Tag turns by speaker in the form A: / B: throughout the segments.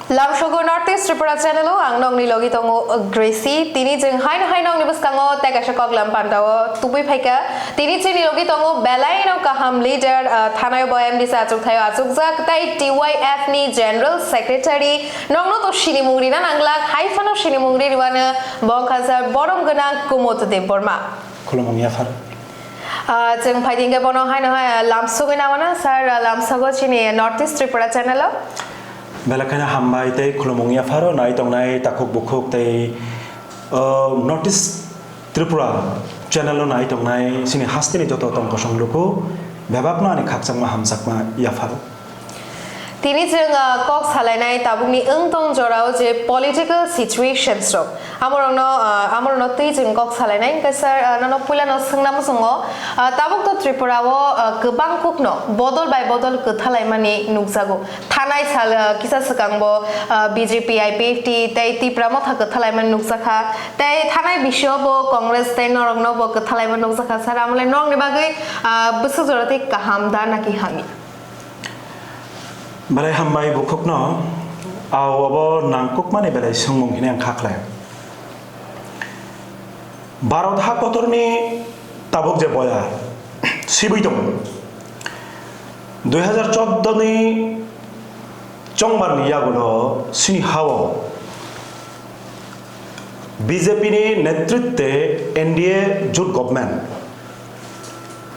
A: Lamshogo Northeast Tripura Channel ang nong nilogi tongo Gracie tini jeng hain nong nibus kango teka shakog lampan dawo tubi phaika tini jeng nilogi tongo belai no kaham leader thanai boyam disa achuk thayo achuk jak tai TYF ni General Secretary nongno to Shinimungri na nanglak haifano Shinimungri riwana bongkhazar borom gana kumot de Burma
B: Khulumung yafar
A: jeng phaidinga bono hain lamshogo nawana sir lamshogo chini Northeast Tripura Channel
B: Belakana hambai tei khulumung yafaro nai tongnai takuk bukuk tei Northeast Tripura channel nai tongnai sini hastini joto tong kosong luku bebakno ani khakchangma hamsakma yafaro
A: Tini jeng kok salainai tabungni engtong jorao je political situations rok amorno tui jeng kok salainai kasar nano pula no sengna musungo tabuk to Tripura wo gebang kukno bodol by bodol kethalaimani nukjago thanai sal kisa sekangbo BJP IPFT tei tipramo tha kethalaimani nukjaka tei thanai bisyo bo Congress tei norogno bo kethalaimani nukjaka sar amole nong ni bagai busu jorate kahamda naki hami
B: Balai hambai bukuk no awabo nangkuk mani balai sungmung hini ang khaklai Bharat ha kotorni tabuk je boya sibui tong 2014 ni chongbar ni yagulo sini hawo BJP ni नेतृत्वे NDA जुट government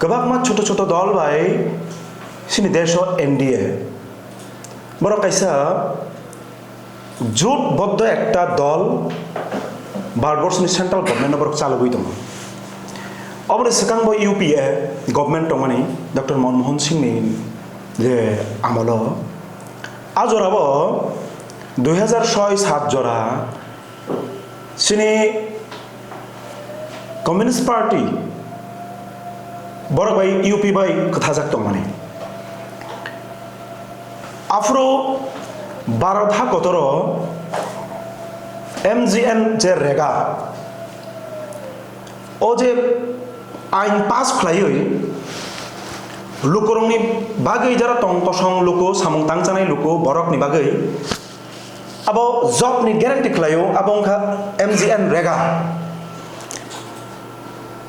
B: कबाकमा छोटो छोटो दल भाई सिनी देशो NDA বড় কাইসা জোটবদ্ধ একটা দল ভারতবর্ষনি সেন্ট্রাল গভর্নমেন্ট বড় চালু হইতম অবরে সেকাংব ইউপিএ গভর্নমেন্ট টমানি ডক্টর মনমোহন সিং নি যে আমল আজরাব 2006-7 জরা সিনি কমিউনিস্ট পার্টি বড় ভাই ইউপি ভাই কথা জাক টমানি Afro Baratha Kotoro MGN je rega o je ain pass khlaioi lukorongni bagai jara tong tosong luko samung tangchanai luko borok ni bagai abo job ni guarantee khlaio abongkha MGN rega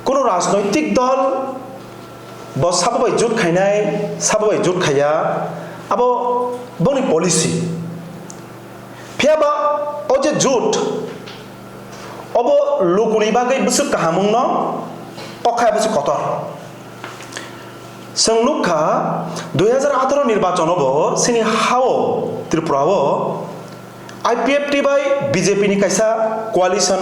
B: kono rajnoitik dol bo sabai jut khainai sabai jut khaya abo boni policy phiaba oje jut obo lukuni bagai busuk kahamung no okhai busuk kotor संगनुखा 2018 निर्वाचन हो सिनी हाओ त्रिपुरा हो IPFT bye BJP नि काइसा कोalition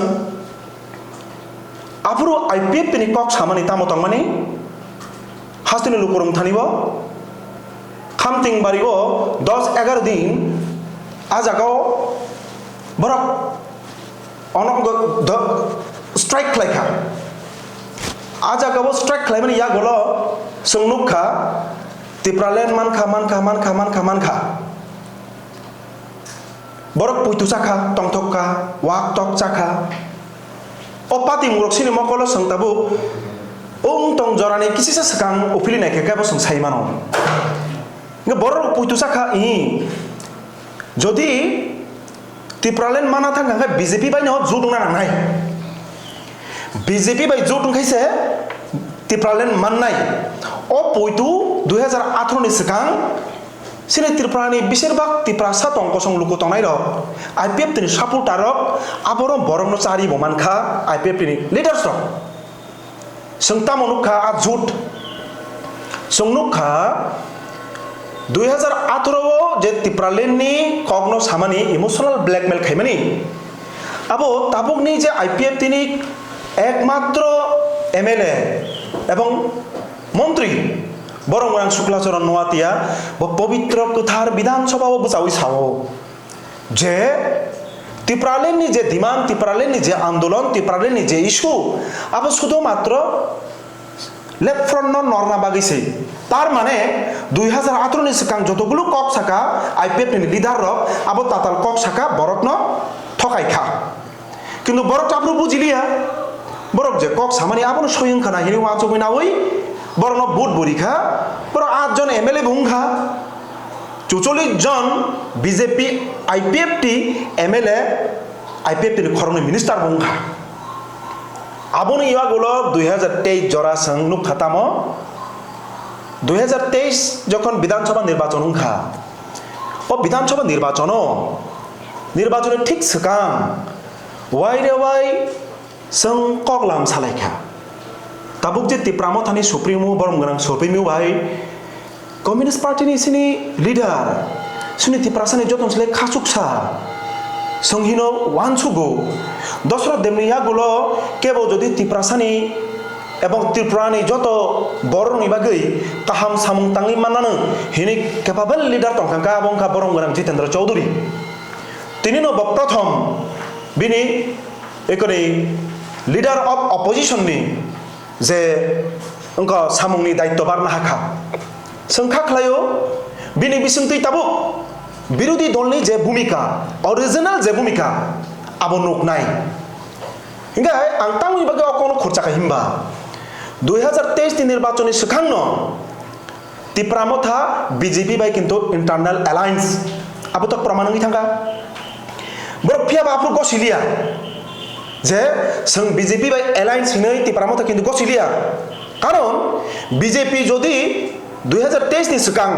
B: आफुरु IPFT नि कक सामानि तामतंग मानि हास्तिनि लुकुरम थानिबो खामतिं बारिगो 10-11 दिन आजागाव बरक अनक स्ट्राइक लाइखा आजागाव स्ट्राइक खालामनि या गलो संनुखा तिप्रालेन मानखा बरक पुइतु साखा तंथका वाक तक साखा अपाति मुरक्सिनि मकल संताबु ओं तंग जरानि किसिसा सकां उफिलि नायखे काबो संसाइ मानो बरक पुइतु साखा इ जदि तिप्रालेन माना थांगा बीजेपी बाय न जुदुंना नांनाय बीजेपी बाय जुदुं खायसे तिप्रालेन माननाय ओ पुइतु 2018 नि सकां सिने त्रिपुरानि बिसोरबाग त्रिपुरा सा तंकसं लुको तंनाय रक IPF नि सापोर्टार रक आबरो बरमनो चारि बमानखा IPF नि लिडार्स रक संता मनुखा आजुट संनुखा 2018 जे त्रिपुरालेन नि कग्नो सामानि इमोशनल ब्लैकमेल खायमानि आबो ताबुकनि जे IPF नि एकमात्र MLA एवं मंत्री बरंगरां शुक्लाचरण नवातिया व पवित्र कथार विधानसभा बुझावि सावो जे त्रिपुरालेन जे डिमांड त्रिपुरालेन जे आंदोलन त्रिपुरालेन जे इश्यू अब शुधु मात्र लेफ्ट फ्रंट नरना बागिसे तार माने 2018 नि सिकां जतगुलो कक साका IPF नि लिडार रक अब ताताल कक साका बरकनो ठकाइखा किन्तु बरक आब्रु बुजिलिया बरक जे कक सामानि आबनो सयं खाना हिनि वाचो गइनावै बरनो बुट बुरिखा बर 8 जन MLA बुंखा 44 জন বিজেপি আইপিএফটি এমএলএ আইপিএফটি খরনি মিনিস্টার বংখা আবনি ইয়াগুলো 2023 জরা সং নুক খাতামো 2023 যখন বিধানসভা নির্বাচন উংখা ও বিধানসভা নির্বাচনের ঠিক সিগাং ওয়াইরে ওয়াই সং কগলাম সালাইখা তাবুক যে তিপ্রামো থানি সুপ্রিমো বরম গনাং সুপ্রিমো ভাই কমিউনিস্ট পার্টিनि सिनि लिडार सुनि तिप्रासानि जतन सले खासुकसा संहिनो वानसुगो दसरा देमनिया गुलो केबो जदि तिप्रासानि এবং ত্রিপুরানি যত বড়নি বাগৈ কাহাম সামুং তাঙ্গি মানানো হিনি ক্যাপাবল লিডার তংখাঙ্কা বংখা বরং গরাং জিতেন্দ্র চৌধুরী তিনি নব প্রথম বিনি একনি লিডার অফ অপোজিশননি যে অঙ্ক সামুংনি দায়িত্ব বারনা হাখা সংখ্যা খালাयो বিনি বিসুংতৈ তাবু বিরোধী দলনি যে ভূমিকা অরিজিনাল যে ভূমিকা আবো নুকনাই হিংগা আং তাमुनि बागै अकोनो खरचाखा हिमबा 2023 নির্বাচনের সিখাংন তিপ্রামথা বিজেপি বাই কিন্তু ইন্টারনাল অ্যালায়েন্স আবো তক প্রমাণঙ্গি থাকা বড় ফিয়াবা আপু গসিলিয়া যে সং বিজেপি বাই অ্যালায়েন্স হিनै তিপ্রামথা কিন্তু গসিলিয়া কারণ বিজেপি যদি 2023 नि सिगां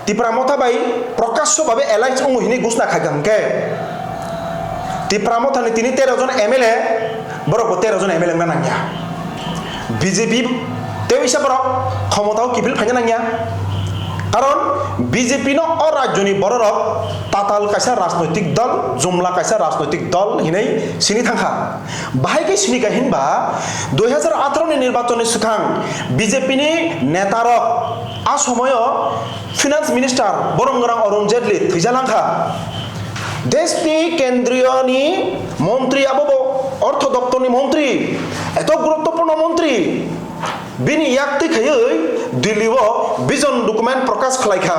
B: तिप्रामथा बाय प्रकाश्यभावे एलायन्स हिनै घोषणा खागांके तिप्रामथानि 13 जन एमएलए बरक 13 जन एमएलए नांगिया बीजेपी तेव हिसाब क्षमताव किफिल फाइना नांगिया कारण बीजेपी नो और राज्यनि बररक ताताल कायसा राजनैतिक दल जुमला कायसा राजनैतिक दल हिनै सिनि थांखा बाहायके सिनिका हिनबा 2018 नि निर्वाचननि सिगां बीजेपी नि नेतारक आ समय फिनान्स मिनिस्टार बरंगरां अरुण जेटली थैजालांखा देशनि केन्द्रीयनि मन्त्री आबो अर्थ दप्तरनि मन्त्री एत गुरुत्वपूर्ण मन्त्री बिनि याक्ति खयै दिल्लीओ विजन डकुमेंट प्रकाश खालायखा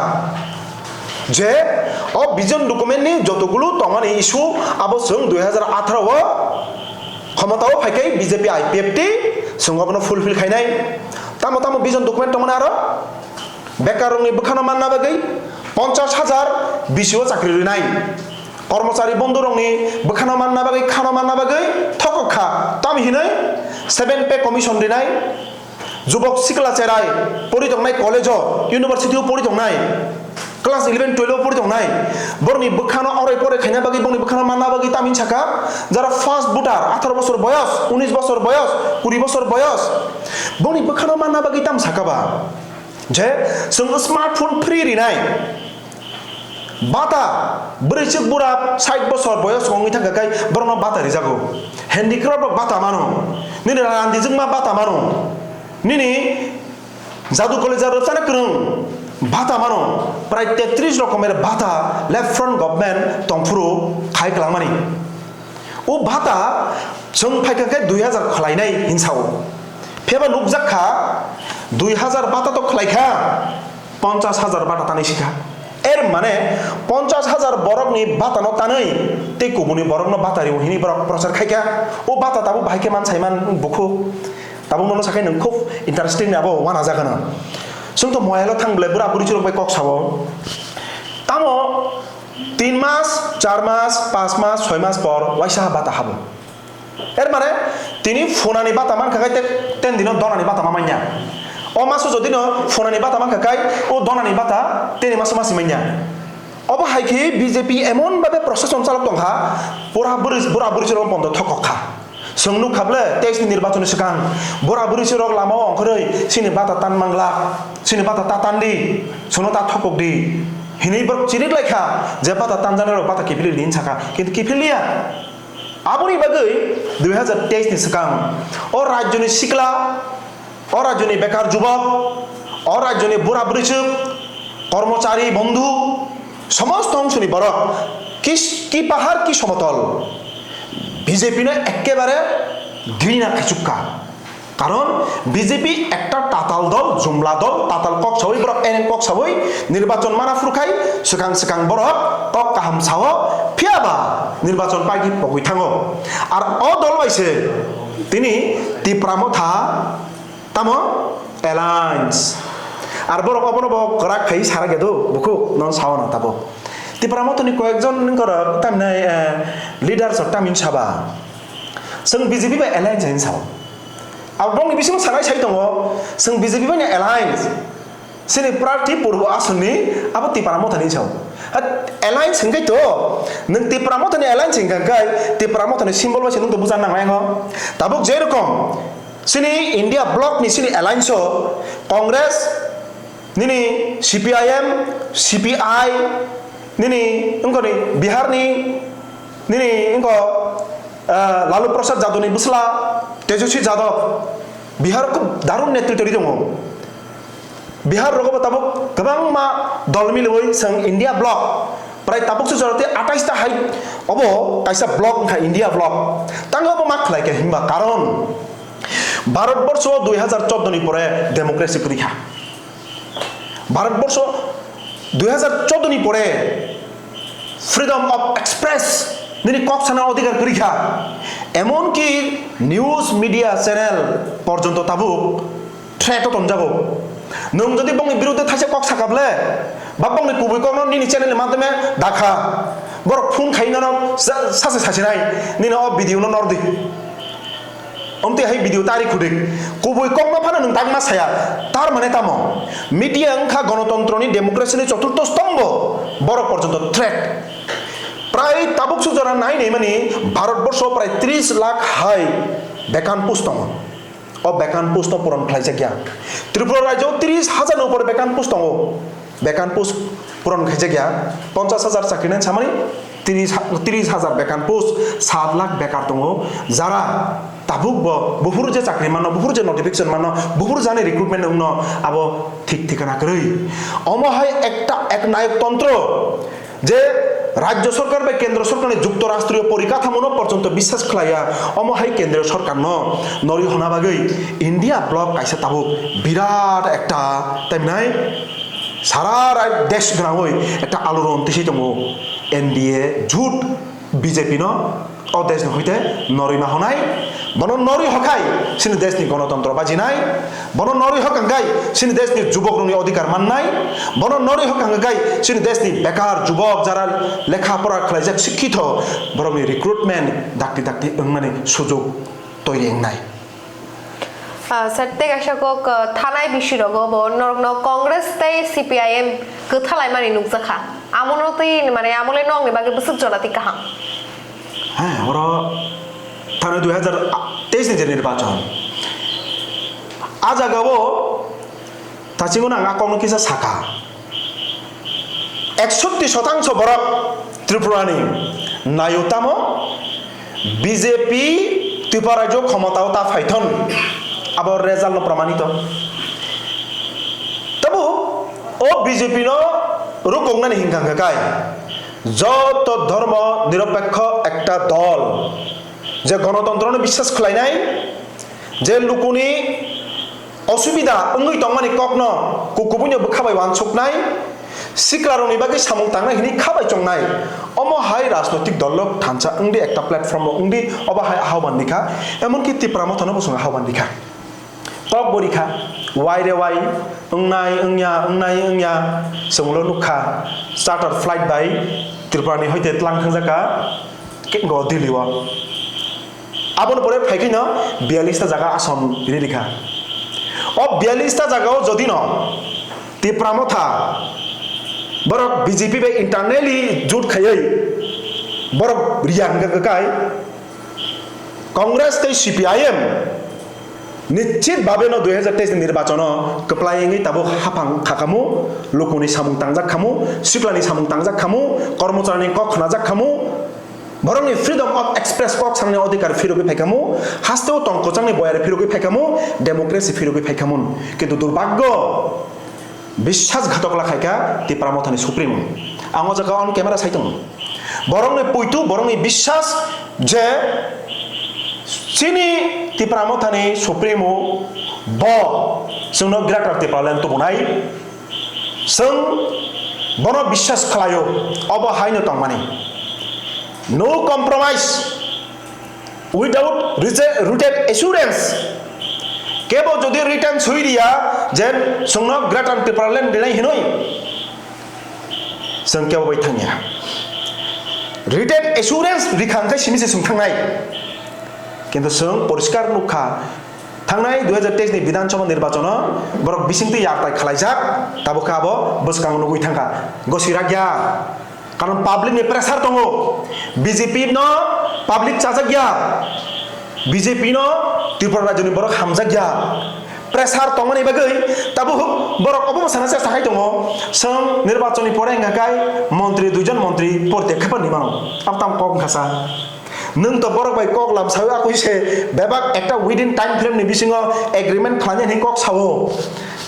B: जे अ विजन डकुमेंट नि जतगुलो तमानि इस्यु आबो जों 2018 क्षमताव फायकै बीजेपी आईपीएफटी संगबनो फुलफिल खायनाय तामो तामो विजन डकुमेंट तमना आरो बेकारनि बखाना मानना बागै 50,000 बिसिओ चाकरि रिनाय कर्मचारी बंधुरंनि बखाना मानना बागै खाना मानना बागै थकखा ताम हिनै 7 पे कमिशन रिनाय जुबक सिकला चेराय परिदंनाय कलेज इउनिभार्सिटीआव परिदंनाय क्लास 11 12 परिदंनाय बरनि बखाना अराय परे खायना बागै बंनि बखाना मानना बागै तामिन साका जारा फार्स्ट भोटार 18 बছর बयस 19 बছর बयस 20 बছর बयस बंनि बखाना मानना बागै ताम साकाबा जे जों स्मार्टफोन फ्री रिनाय बाता ब्रैसिक बुरा 60 बছর बयस गंनि थाखाय बरनो बाता रिजागौ हेन्डिक्राफ्ट बाता मानो निनि रान्दिजों मा बाता मानो निनि जादू कलेज रचना करं बाता मानो प्राय 33 रकमेर बाता लेफ्ट फ्रंट गवर्नमेंट तंफुरु खाय खालामनानै ओ बाता जों फायखाखै 2000 खलायनाय हिंसाव फेबा नुकजाखा 2000 बाता तो खलायखा 50,000 बाता तानै सिखा एर माने 50,000 बरकनि बाता न तानै ते गुबुननि बरकनो बातारि हिनि बरक प्रचार खायखा ओ बाता ताबो बाहायके मान सायमान बुखु ताबो मनो साखाय नों खुब इन्टारेस्टिं आबो वाना जागोन जोंथ' मयाल थांब्ले बुरा बुरि चुरक बाय कक साबो तामो 3 मास 4 मास 5 मास 6 मास पर वाइसा बाता हाबो एर माने तिनि फुनानि बाता मान खाय 10 दिन दनानि बाता मामान्या ओ मासो जदि न फुनानि बाता मान खाय ओ दनानि बाता तेनि मासो मासि मान्या अब हायखि बीजेपी एमन भाबे प्रशासन चालक दंहा बुरा बुरि चुरक बन्द थकखा सोंनु खाबले तेज निर्वाचन सिगां बरा बुरि सिरक लामाव अंखरै सिनि बाता तान मांगला सिनि बाता तातानदि सोनो ता थककदि हिनै बर चिरिक लायखा जे बाता तानजानाय बाता किफिलि दिन साखा किन्तु किफिलिया आबुनि बागै 2023 नि सिगां अ राज्यनि सिक्ला अ राज्यनि बेकार जुबक अ राज्यनि बुरा बुरिसुक कर्मचारी बंधु समस्त अंशनि बरक कि पाहाड़ कि समतल बीजेपी ने एकेबारे घृणा खेचुक्का कारण बीजेपी एक ताताल दल जुमला दल ताताल कक सावै बरक एनें कक सावै निर्वाचन माना फुरखाय सिगां सिगां बरक कक काहाम साव फियाबा निर्वाचन पार्टी पगै थाङो आर अ दल बायसे तिनि तिप्रामथा तामो एलायन्स আর বড় অবন রাগ খাই সারা গেদো বুকু নন সাওনা তাবো তিপ্রা মতনি কয়েকজন নঙ্কর তামনে লিডার্স তামিন সাবা जों BJP ba alliance hin saw abong bising sangai sai tongo जों BJP ba alliance sini party purbo asuni abo tipara mothani saw alliance hingai to nung tipara mothani alliance hingai kai tipara mothani symbol ba sinung to bujan nang ngo tabuk je rokom sini India bloc ni sini alliance Congress nini CPIM CPI nini engko ni Bihar ni nini engko Lalu Prasad Yadav ने बुसला तेजस्वी यादव बिहार को दारुण नेतृत्व दङ Bihar रगब Tabuk गोबां मा दल मिलुयै जों India block प्राय ताबुक सुजरते 28 ता हाइ अबो काइसा ब्लक खा इंडिया ब्लक तांगबो मा खलायके हिमबा कारण भारतवर्ष 2014 नि परे डेमोक्रेसी परीक्षा भारतवर्ष 2014 नि परे फ्रीडम ऑफ एक्सप्रेस निनी কক সানা অধিকার পরীক্ষা এমন কি নিউজ মিডিয়া চ্যানেল পর্যন্ত তাবুক থ্রেট তমজাবো নং যদি বংনি বিরুদ্ধে থাসে কক সাকাবলে বা বংনি কুবুই কক নিনি চ্যানেলের মাধ্যমে দেখা বড় ফোন খাইনা সাসে সাসে নাই নিনি অ ভিডিও নরদি অমতে হাই ভিডিও তারি খুদিক কুবুই কক না ফানা নং তাগমা সায়া তার মানে তামো মিডিয়া অংখা গণতন্ত্রনি ডেমোক্রেসিনি চতুর্থ স্তম্ভ বড় পর্যন্ত থ্রেট প্রায় তাবুক সুজরা নাই নেই মানে ভারতবর্ষ প্রায় 30 লাখ হাই বেকান পোস্ট দङ ও বেকান পোস্ট পূরণ খাইছে গিয়া ত্রিপুরা রাজ্য 30,000 উপরে বেকান পোস্ট দङ বেকান পোস্ট পূরণ খাইছে গিয়া 50,000 চাকরি নেন সামানি 30,000 বেকান পোস্ট 7 লাখ বেকার দङ যারা তাবুক বহুর যে চাকরি মান বহুর যে নোটিফিকেশন মান বহুর জানে রিক্রুটমেন্ট উন্ন আবো ঠিক ঠিকানা কই অমহাই একটা এক নায়কতন্ত্র যে রাজ্য সরকার বা কেন্দ্র সরকারের যুক্তরাষ্ট্রীয় পরিকাঠামো পর্যন্ত বিশ্বাস খাইয়া অমহাই কেন্দ্রীয় সরকার নরি হনাবাগৈ ইন্ডিয়া ব্লক কাইসে তাবুক বিরাট একটা তাই নাই সারা দেশ গ্রামই একটা আলোড়ন তিসি দङ এনডিএ জুট বিজেপি ও দেশ হইতে নরিমা হনাই বন নরি হকাই সিনি দেশনি গণতন্ত্র বাজি নাই বন নরি হকাঙ্গাই সিনি দেশনি যুবকরনি অধিকার মাননাই বন নরি হকাঙ্গাই সিনি দেশনি বেকার যুবক যারা লেখাপড়া খালাইজাক শিক্ষিত বরংনি রিক্রুটমেন্ট ডাক্তি ডাক্তি মানে সুযোগ তৈরি নাই
A: सत्य गाशाকক थानाय बिसिरग नरगन कांग्रेस तै CPIM गोथालाय माने नुकजाखा आमनतै माने आमले नंनि बागे बुसुक जराति काहा
B: হ্যাঁ ওরা থানা 2023 যে নির্বাচন আজ আগাবো তাচিগো না আকাউন্ট কিসা শাখা 61% বরক ত্রিপুরানি নায়ুতাম বিজেপি ত্রিপুরা রাজ্য ক্ষমতাও তা ফাইথন আবার রেজাল্ট প্রমাণিত তবু ও বিজেপি রুকংনানি হিংখাঙ্গাকাই যত ধর্ম নিরপেক্ষ একটা দল যে গণতন্ত্র বিশ্বাস খাই নাই যে লুকুনি অসুবিধা অঙ্গই তংমানি কগ্ন কুকুবুনি খাবাই ওয়ানসুক নাই সিকলারনি বাকি সামুং তাংনাই হিনি খাবাই চংনাই অমহাই রাজনৈতিক দল থানসা উংদি একটা প্ল্যাটফর্ম উংদি অবাহাই আহ্বান নিখা এমনকি ত্রিপুরা মতন বসুং আহ্বান নিখা কক বরিখা ওয়াই রে ওয়াই উংনাই উংয়া সমুলো নুখা চার্টার ফ্লাইট বাই ত্রিপুরানি হইতে ত্লাং থাংজাকা গ দিল্লিও আবন পরে ফাইকিন 42টা জায়গা আসন লিখা ও 42টা জায়গাও যদি ন ত্রিপুরা মথা বড় বিজেপি বে ইন্টারনালি জুট খাই বড় রিয়াং গাকাই কংগ্রেস তে CPIM নিশ্চিত ভাবে 2023 নির্বাচন কপ্লাইঙ্গি তাবো হাফাং খাকামু লোকনি সামুং তাংজাক খামু সিকলানি সামুং তাংজাক খামু কর্মচারী কক নাজাক খামু বরংনি ফ্রিডম অফ এক্সপ্রেস কক সামনে অধিকার ফিরোগি ফাইকামু হাস্তেও টংকচাংনি বয়ারে ফিরোগি ফাইকামু ডেমোক্রেসি ফিরোগি ফাইকামু কিন্তু দুর্ভাগ্য বিশ্বাসঘাতক লাখাইকা ত্রিপুরা মথানি সুপ্রিম আঙো জায়গা অন ক্যামেরা সাইতং বরংনি পইতু বরংনি বিশ্বাস যে Sini ti pramotani supremo bo sung no birat rakti palen to bunai sung bono বিশ্বাস khalayo obo haino tongmani no compromise without rooted assurance কেবল যদি রিটার্ন সুই দিয়া যে সংনো গ্রেটার ত্রিপুরালেন্ড দিনাই হিনই जों केवल बाय थांनिया रिटेन एसुरेंस रिखांखै सिमिसे सुंथांनाय किन्तु जों परिष्कार नुखा थांनाय 2023 नि विधानसभा निर्वाचन बरक बिसिंति यागताय खालायजाक ताबोखा आबो बसकां नुगुइ थांखा गसिरा गया कारण पाब्लिक नि प्रेसार दङ बीजेपी न पाब्लिक चाजा गया बीजेपी न त्रिपुरा राज्यनि बरक हामजा गया प्रेसार तंगनि बागै ताबो बरक अबो साना चेष्टा खाय दङ जों निर्वाचननि परे गाय मन्त्री दुइजन मन्त्री प्रत्येक निमानो अब ताम कम खासा नों तो बरक बाय कक लाम साव आकुइसे बेबाक एकटा विदिन टाइम फ्रेम नि बिसिङाव एग्रीमेंट खालामनानै कक सावो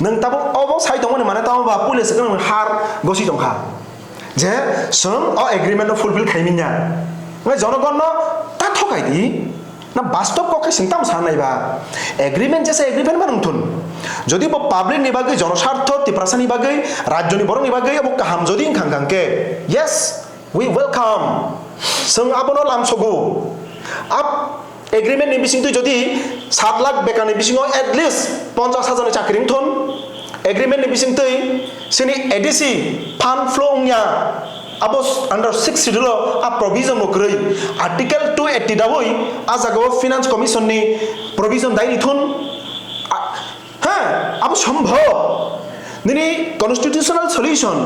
B: नों ताबो अबो साइ दङनि माने ताम बा पुलिस गन हार गसि दंखा जे जों अ एग्रीमेंट फुलफिल खायमिन्या ओमफ्राय जनगण ता थकायदि ना वास्तव कके सिंताम सानायबा एग्रीमेंट जैसे एग्रीमेंट बानंथुन যদি পাবলিক নিবাগৈ জনস্বার্থ ত্রিপুরাসানি বাগৈ রাজ্যনি বরং নিবাগৈ अब কাহাম যদি খাংখাংকে यस वी वेलकाम जों आबनो लामसगु अब एग्रीमेंट नि बिसिंतु যদি 7 लाख बेकानि बिसिङाव एट लिस्ट 50,000 नि चाकरि थन एग्रीमेंट नि बिसिंतु सिनि एडिसि फान्ड फ्लो उंया अब अंडर 6 शेड्यूल आ प्रोविजन नोकरै आर्टिकल 280 दावै आजागो फाइनेंस कमिशन नि प्रोविजन दाइनि थुन हाँ अब संभव निनी कन्स्टिट्यूशनल सल्यूशन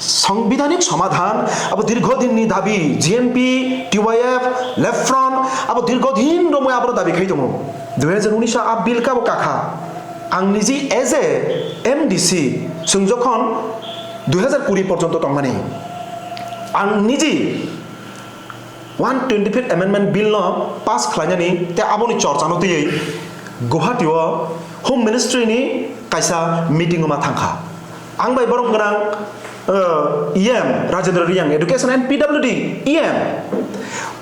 B: संविधानिक समाधान अब दीर्घदिन दाबी जीएमपी टीवाईएफ लेफ्ट फ्रंट अब दीर्घदिन रमय अब दाबी खाइ दङ 2019 आ बिल का काखा आं निजी एज ए एमडीसी जों जखन 2020 पर्यन्त तंमानि आं निजी 125 अमेंडमेंट बिल न पास खालायनानै ते आबोनि चर्चानो दैयै गुवाहाटीआव होम मिनिस्ट्री नि कायसा मीटिंग मा थांखा आं बाय बरम गोनां EM Rajendra Reang education and PWD EM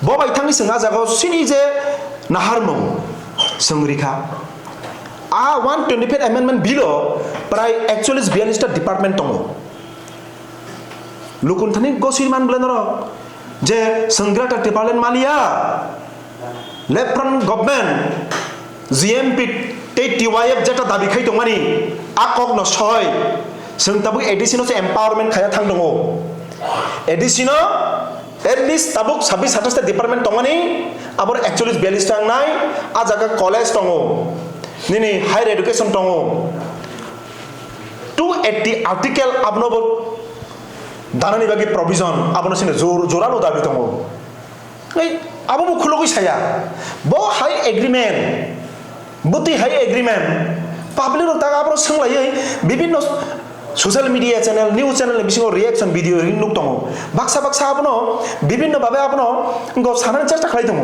B: बो बाय थांनि संगा जागाव सिनि जे नाहारमु संरिखा आ 125 अमेंडमेंट बिल प्राय 41 टा डिपार्टमेंट दङ लुकुन थानि गसिरमान ब्लेनर जे संग्राटा टिपालेन मालिया लेफ्रन गवर्नमेंट जीएमपी टीवाईएफ जेटा दाबि खाइ दंमानि आकक न सय जों ताबो एडिसिनो से एम्पावरमेंट खाया थां दङ एडिसिनो एटलिस्ट ताबो 26-27 टा डिपार्टमेंट दंमानि आबर 41-42 टा नाय आ जागा कलेज दङ निनि हायर एडुकेशन दङ 280 आर्टिकल आबनोबो दानानि बागै प्रोविजन आबनो सिने जोरानो दाबि दङ ए आबो खुलगै साया बो हाई एग्रीमेंट बुति हाई एग्रीमेंट पाब्लिक रो तागा आबो संलायै विभिन्न social media channel news channel बिसिङाव रिएक्शन भिडियो नुक दङ बाक्सा बाक्सा आबनो विभिन्न भाबे आबनो गो सानानि चेष्टा खालाय दङ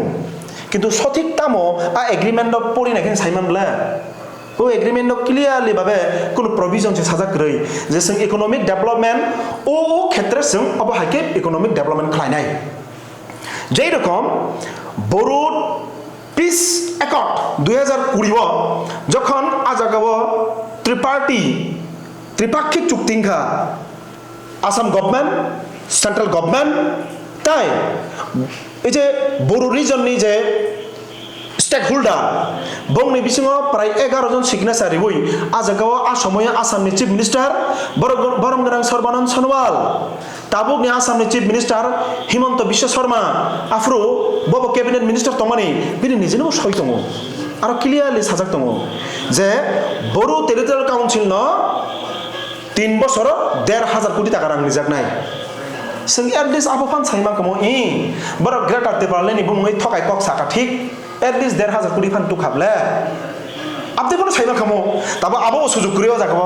B: किन्तु सठिक तामो आ एग्रीमेंट परिनाखिन साइमानब्ला वो एग्रीमेंट क्लियरलि भाबे कोनो प्रोविजन से साजाग्रै जे जों इकोनॉमिक डेवलपमेंट ओ क्षेत्र जों अब हाके इकोनॉमिक डेवलपमेंट खालायनाय जे रकम बोरो पीस एकॉर्ड 2020 जखन आजागाव त्रिपाक्षिक चुक्तिंखा आसाम गवर्नमेंट सेंट्रल गवर्नमेंट ताई ए जे बोरो रीजन नि जे स्टेक होल्डर बंनि बिसिङाव प्राय 11 जन सिग्नेचार रिबुइ आजागाव आसामया आसामनि चीफ मिनिस्टर बरम गोनां सर्बानन्द सोनोवाल ताबुकनि आसामनि चीफ मिनिस्टर हिमंत बिश्व शर्मा आफ्रो बबो कैबिनेट मिनिस्टर तंमानि बिनि निजेनो सय दङ आरो क्लियरलि साजाक दङ जे बोरो टेरिटरियेल काउन्सिल न 3 बছर 1,500 कोटी टाका रां निजाकनाय जों एटलिस्ट आबो फान साइमा कमो इ बर ग्रेटर टिपालेनि बुङै थकाय कक साका ठीक एटलिस्ट 1,500 कोटी फान तुखाबले आपते बनो साइमा कमो ताबो आबो सुजुग करियो जाकबो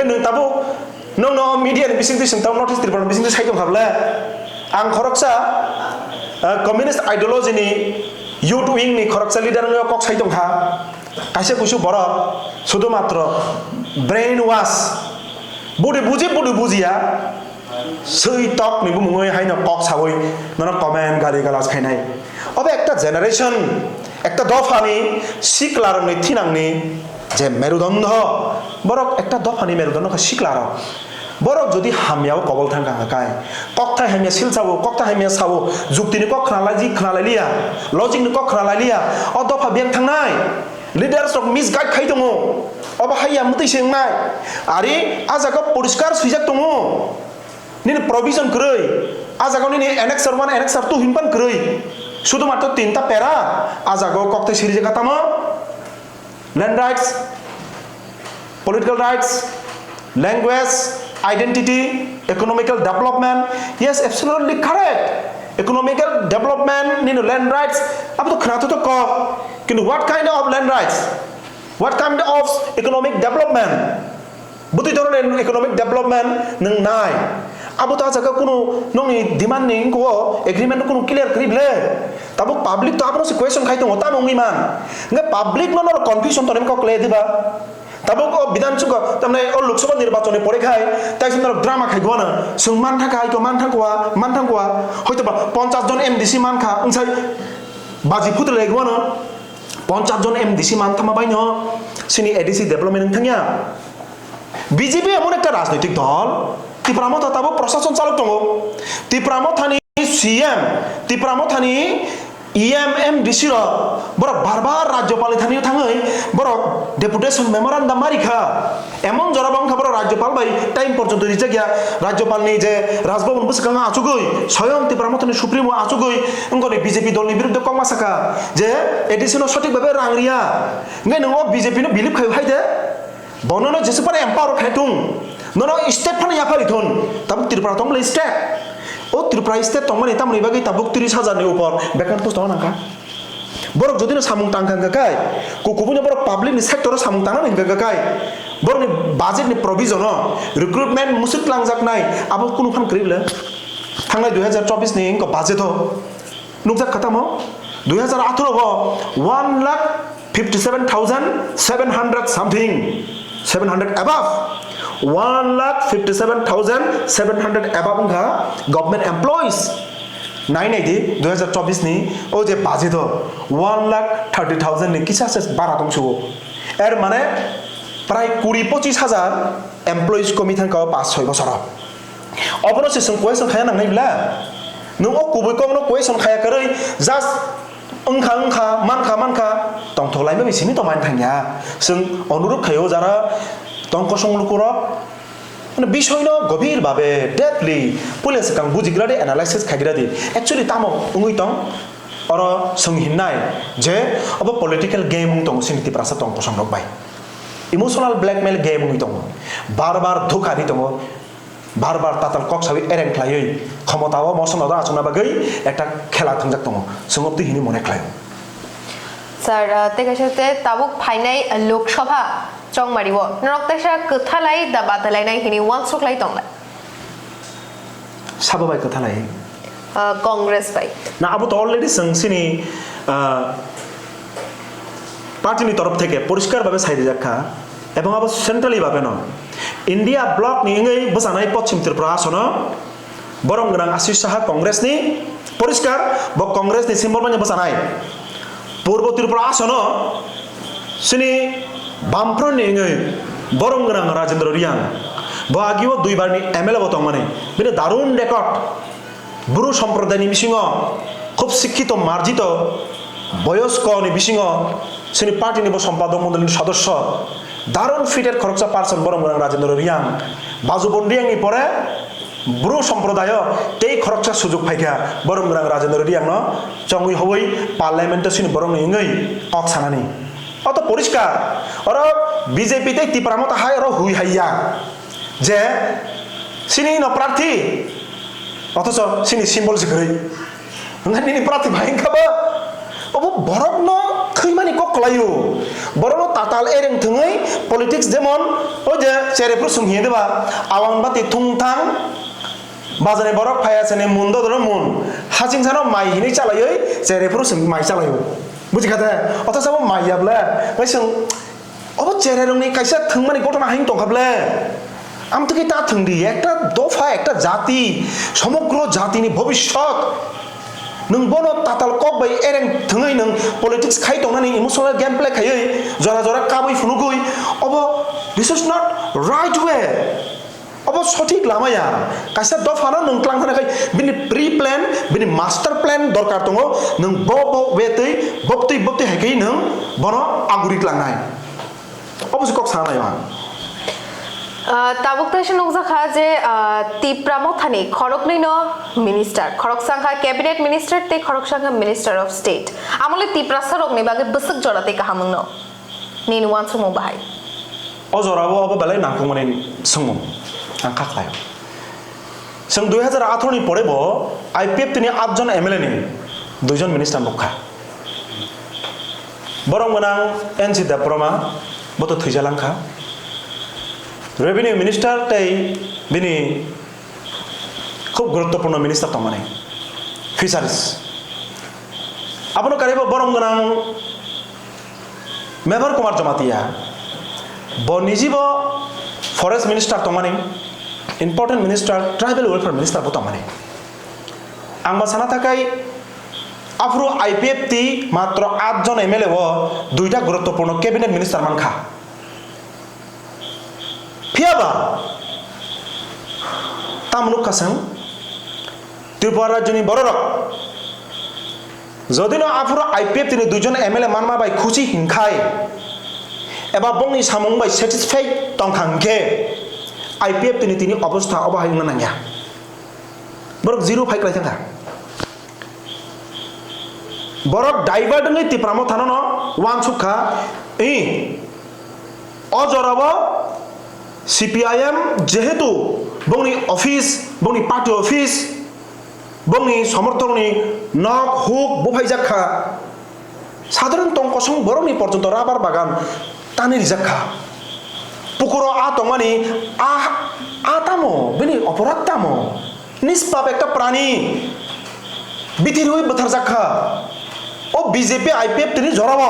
B: नों ताबो नों न मीडिया नि बिसिं दिसिं ताव नोटिस त्रिपुरा बिसिं साइदों खाबले आं खरकसा कम्युनिस्ट आइडियोलॉजी नि यूथ विंग नि खरकसा लिडार न कक साइदों खा काइसे कुसु बर सुदु मात्र ब्रेन वाश बुदि बुजिया सै टक नि बुङै हाइन कक सावै नन कमेन्ट गाली गालाज खाइनाय अब एकटा जेनारेशन एकटा दफानि सिक्लारनि थिनांनि जे मेरुदण्ड बरक एकटा दफानि मेरुदण्ड सिक्लार बरक जदि हामियाव कबल थांगा हाकाय कक्था हामिया सिलसावो कक्था हामिया सावो जुक्तिनि कक खनालाय जि खनालाय लिया लजिकनि कक खनालाय लिया अ दफा बेंक थांनाय লিডার্স রক মিসগাইড খাই দङ अबा हाया मुतै सेंनाय आरो आजागाव परिष्कार सुइजाक दङ निनि प्रोविजन क्रৈ आजागाव निनि एनेक्सर 1 एनेक्सर 2 हिनपान क्रৈ শুধুমাত্র তিনটা প্যারা আজাগাव কক্তে সিরিজে কাতামো land rights political rights language identity economical development yes absolutely correct economical development নিনো ল্যান্ড রাইটস আবো তো খানাতো তো ক কিন্তু what kind of land rights What kind of economic development? Buti ধরনের economic development nang nai. Abo ta jaga kuno nongi demand ning ko agreement kuno clear krible. Tabo public to apno si question khai tong ota mongi man. Nge public no confusion to nem ko kle diba. Tabo ko bidan chuko tamne o Lok Sabha nirbachone pore khai tai sunor drama khai gona. Sung man tha khai ko man thangwa hoyto ba 50 John MDC man kha unsai baji putle gona 50 John MDC মান থামা বাইন সিনি ADC development থাঙ্গিয়া BJP এমন একটা রাজনৈতিক দল ত্রিপুরামো তাবো প্রশাসন চালক দङ ত্রিপুরামো Thani CM ত্রিপুরামো Thani EMMDC র বড় বারবার রাজ্যপাল থানি থাঙै বড় ডেপুটেশন মেমোরান্ডাম মারিখা এমন জরাবং খবর রাজ্যপাল বাই টাইম পর্যন্ত দিছে গিয়া রাজ্যপালনি যে রাজভবন বসকাঙা আচুগৈ স্বয়ং ত্রিপুরামো থানি সুপ্রিমো আচুগৈ অঙ্গনি বিজেপি দলনি বিরুদ্ধে কমাসাকা যে এডিসিনো সঠিকভাবে রাংরিয়া ngai nang বিজেপি নো বিলিভ খাই হাইদে বননো যেসপারে এম্পাওয়ার খাইতুং ননো স্টেট ফানি ইয়াফালি থন তাব ত্রিপুরা তং লে স্টেট ও ত্রিপুরা স্টেট তংমানি তামনি বাগै তাবুক 30,000 नि ऊपर बेकान पोस्ट नाका बरक जदि सामुं टांखांगाकाय कुकुबुनि बरक पाब्लिक नि सेक्टर सामुं टांना निगाकाय बरक बाजेट नि प्रोविजन रिक्रुटमेंट मुसित लांजाकनाय आबो कुनु फान क्रिबले थांनाय 2024 नि इंको बाजेट नुकजा खतमो 2018 हो 1,57,700 something 700 above 1,57,700 above उनका गवर्नमेंट एम्प्लॉइज 2024 नि ओ जे बाजेट 1,30,000 नि किसा से 12 दंसो एर माने प्राय 20-25,000 एम्प्लॉइज कमी थांका 5-6 बছर अबनो से जों क्वेश्चन खाया नांनायब्ला नों ओ कुबै कमनो क्वेश्चन खाया करै जास्ट ओंखा मानखा तंथलायबो बिसिनि तमान थांया जों अनुरोध खायो जारा तंकसं लुकुरक মানে বিষয় ন গভীর ভাবে ডেপলি পুলিশ কাং বুজিগ্রাদে অ্যানালাইসিস খাইগ্রাদি एक्चुअली তামো উঙ্গই তং অর সংহিনাই যে অব পলিটিক্যাল গেম তং সিনিতি প্রাসা তং কসংরক বাই ইমোশনাল ব্ল্যাকমেল গেম উঙ্গই তং বারবার ধোকা দি তং বারবার তাতাল কক সাবি এরেং খ্লাयै ক্ষমতাও মসনদ আচনা বাগৈ একটা খেলা থাंजाक তং সঙ্গতি হিনি মনে খ্লায়
A: স্যার তেকাশতে তাবুক ফাইনাই লোকসভা চং মারিব নরকতাশা কথালাই দা বাতালাইনাই হিনি ওয়ান স্ট্রোকলাই তংলা
B: সাবাবাই কথালাই
A: কংগ্রেস বাই
B: না আবু তো অলরেডি সংসিনি পার্টিনি তরফ থেকে পরিষ্কারভাবে সাইডে রাখা এবং আবার সেন্ট্রালি ভাবে ন ইন্ডিয়া ব্লক নি ইংই বসানাই পশ্চিম ত্রিপুরা আসন বরং গ্রাং আশিস সাহা কংগ্রেস নি পরিষ্কার ব কংগ্রেস নি সিম্বল মানে বসানাই পূর্ব ত্রিপুরা আসন সিনি বামফ্রন্ট নি ইংই বরং গ্রাং রাজেন্দ্র রিয়াং বাগিও দুইবার নি এমএলএ বতং মানে বিনে দারুণ রেকর্ড বুরু সম্প্রদায়নি বিসিङ খুব শিক্ষিত মার্জিত বয়স্ক নি বিসিङ সিনি পার্টি নিব সম্পাদক মণ্ডলীর সদস্য দারুণ ফিটের খরচা পার্সন বরং রাজেন্দ্র রিয়াং বাজুবন রিয়াংনি পরে বুরু সম্প্রদায় তেই খরচা সুযোগ পাইকা বরং রাজেন্দ্র রিয়াং ন চঙ্গুই হবই পার্লামেন্ট সিনি বরং ইংই কক সানানি অত পরিষ্কার আর বিজেপি তে ত্রিপুরামত হাই আর হুই হাইয়া যে সিনি ন প্রার্থী অথচ সিনি সিম্বল জিগৈ নিনি প্রার্থী ভাইংখাবা অব বরক ন খৈমানি কক কলায়ু বরক তাতাল এরেং থঙै পলিটিক্স যেমন ও যে চেরেফুর সুংহিয়ে দেবা আওয়ান বাতি থুংথাং বাজারে বরক ফায়াছেনে মুন্দ দর মুন হাজিং সানো মাই হিনি চালাयै চেরেফুর সুং মাই চালায়ু বুঝিখাতে অথচ মাইয়াবলে গাইसों অব চেরেরংনি কাইসা থংমানি ঘটনা হাইং তংखाबले আমতকি তা থংদি একটা দফা একটা জাতি সমগ্র জাতিনি ভবিষ্যৎ नों बनो ताताल कक बाय एरें थङै नों पलिटिक्स खाइ दंनानि इमोशनल गेम प्ले खायै जरा जरा काबै फुनुगै अब this is not right way Abo sotik lamaya kaisa dofana nung tlang thana kai bini pre plan bini master plan dorkar tongo nung bo wetei boptei hakai nung bono aguri tlangnai abo sikok sana ya
A: tabuk tashi nungza kha je tipramo thani khorokni no minister khorok sangha cabinet minister te khorok sangha minister of state amole tipra sarok ni bage besuk jorate kahamung no ni nuan sumo bahai
B: ojorabo abo balai nangkungmani sungmung angka klayo seng 2018 ni pore bo IPF tini 8 jon MLA ni 2 jon minister bokha borong manang NC Daproma boto thuijalangkha revenue minister tei bini খুব গুরুত্বপূর্ণ minister তমানে fisheries আপনার কারিব বরং গনাং মেবার কুমার জমাতিয়া বনিজিব forest minister তমানে important minister tribal welfare minister বো তমানে আংবা সানা থাকাই আফরু IPF টি মাত্র 8 জন MLA ও 2টা গুরুত্বপূর্ণ ক্যাবিনেট মিনিস্টার মানখা ফিয়াবা তামলুক কাসাং ত্রিপুরা রাজ্যনি বড়রক যদিনো আফুর IPF তিনি 2 জন MLA মানমা বাই খুশি হিংখাই এবা বংনি সামং বাই স্যাটিসফাইড তংখাংকে IPF তিনি অবস্থা অবহাই নাঙ্গা বরক জিরো ফাইক লাইথাঙ্গা বরক ডাইভার্ট নই তিপ্রামো থানো ওয়ান সুখা ই অজরাব CPIM যেহেতু বংনি অফিস বংনি পার্টি অফিস বংনি সমর্থননি নক হুক বুফাই জাখা সাধারণ তংকসং বরংনি পর্যন্ত রাবার বাগান টানি রিজাখা পুকুর তংমানি আতামো বেনি অপরাধ তামো নিষ্পাপ একটা প্রাণী বিধির হয়ে বথার জাখা ও বিজেপি IPF তিনি জড়াব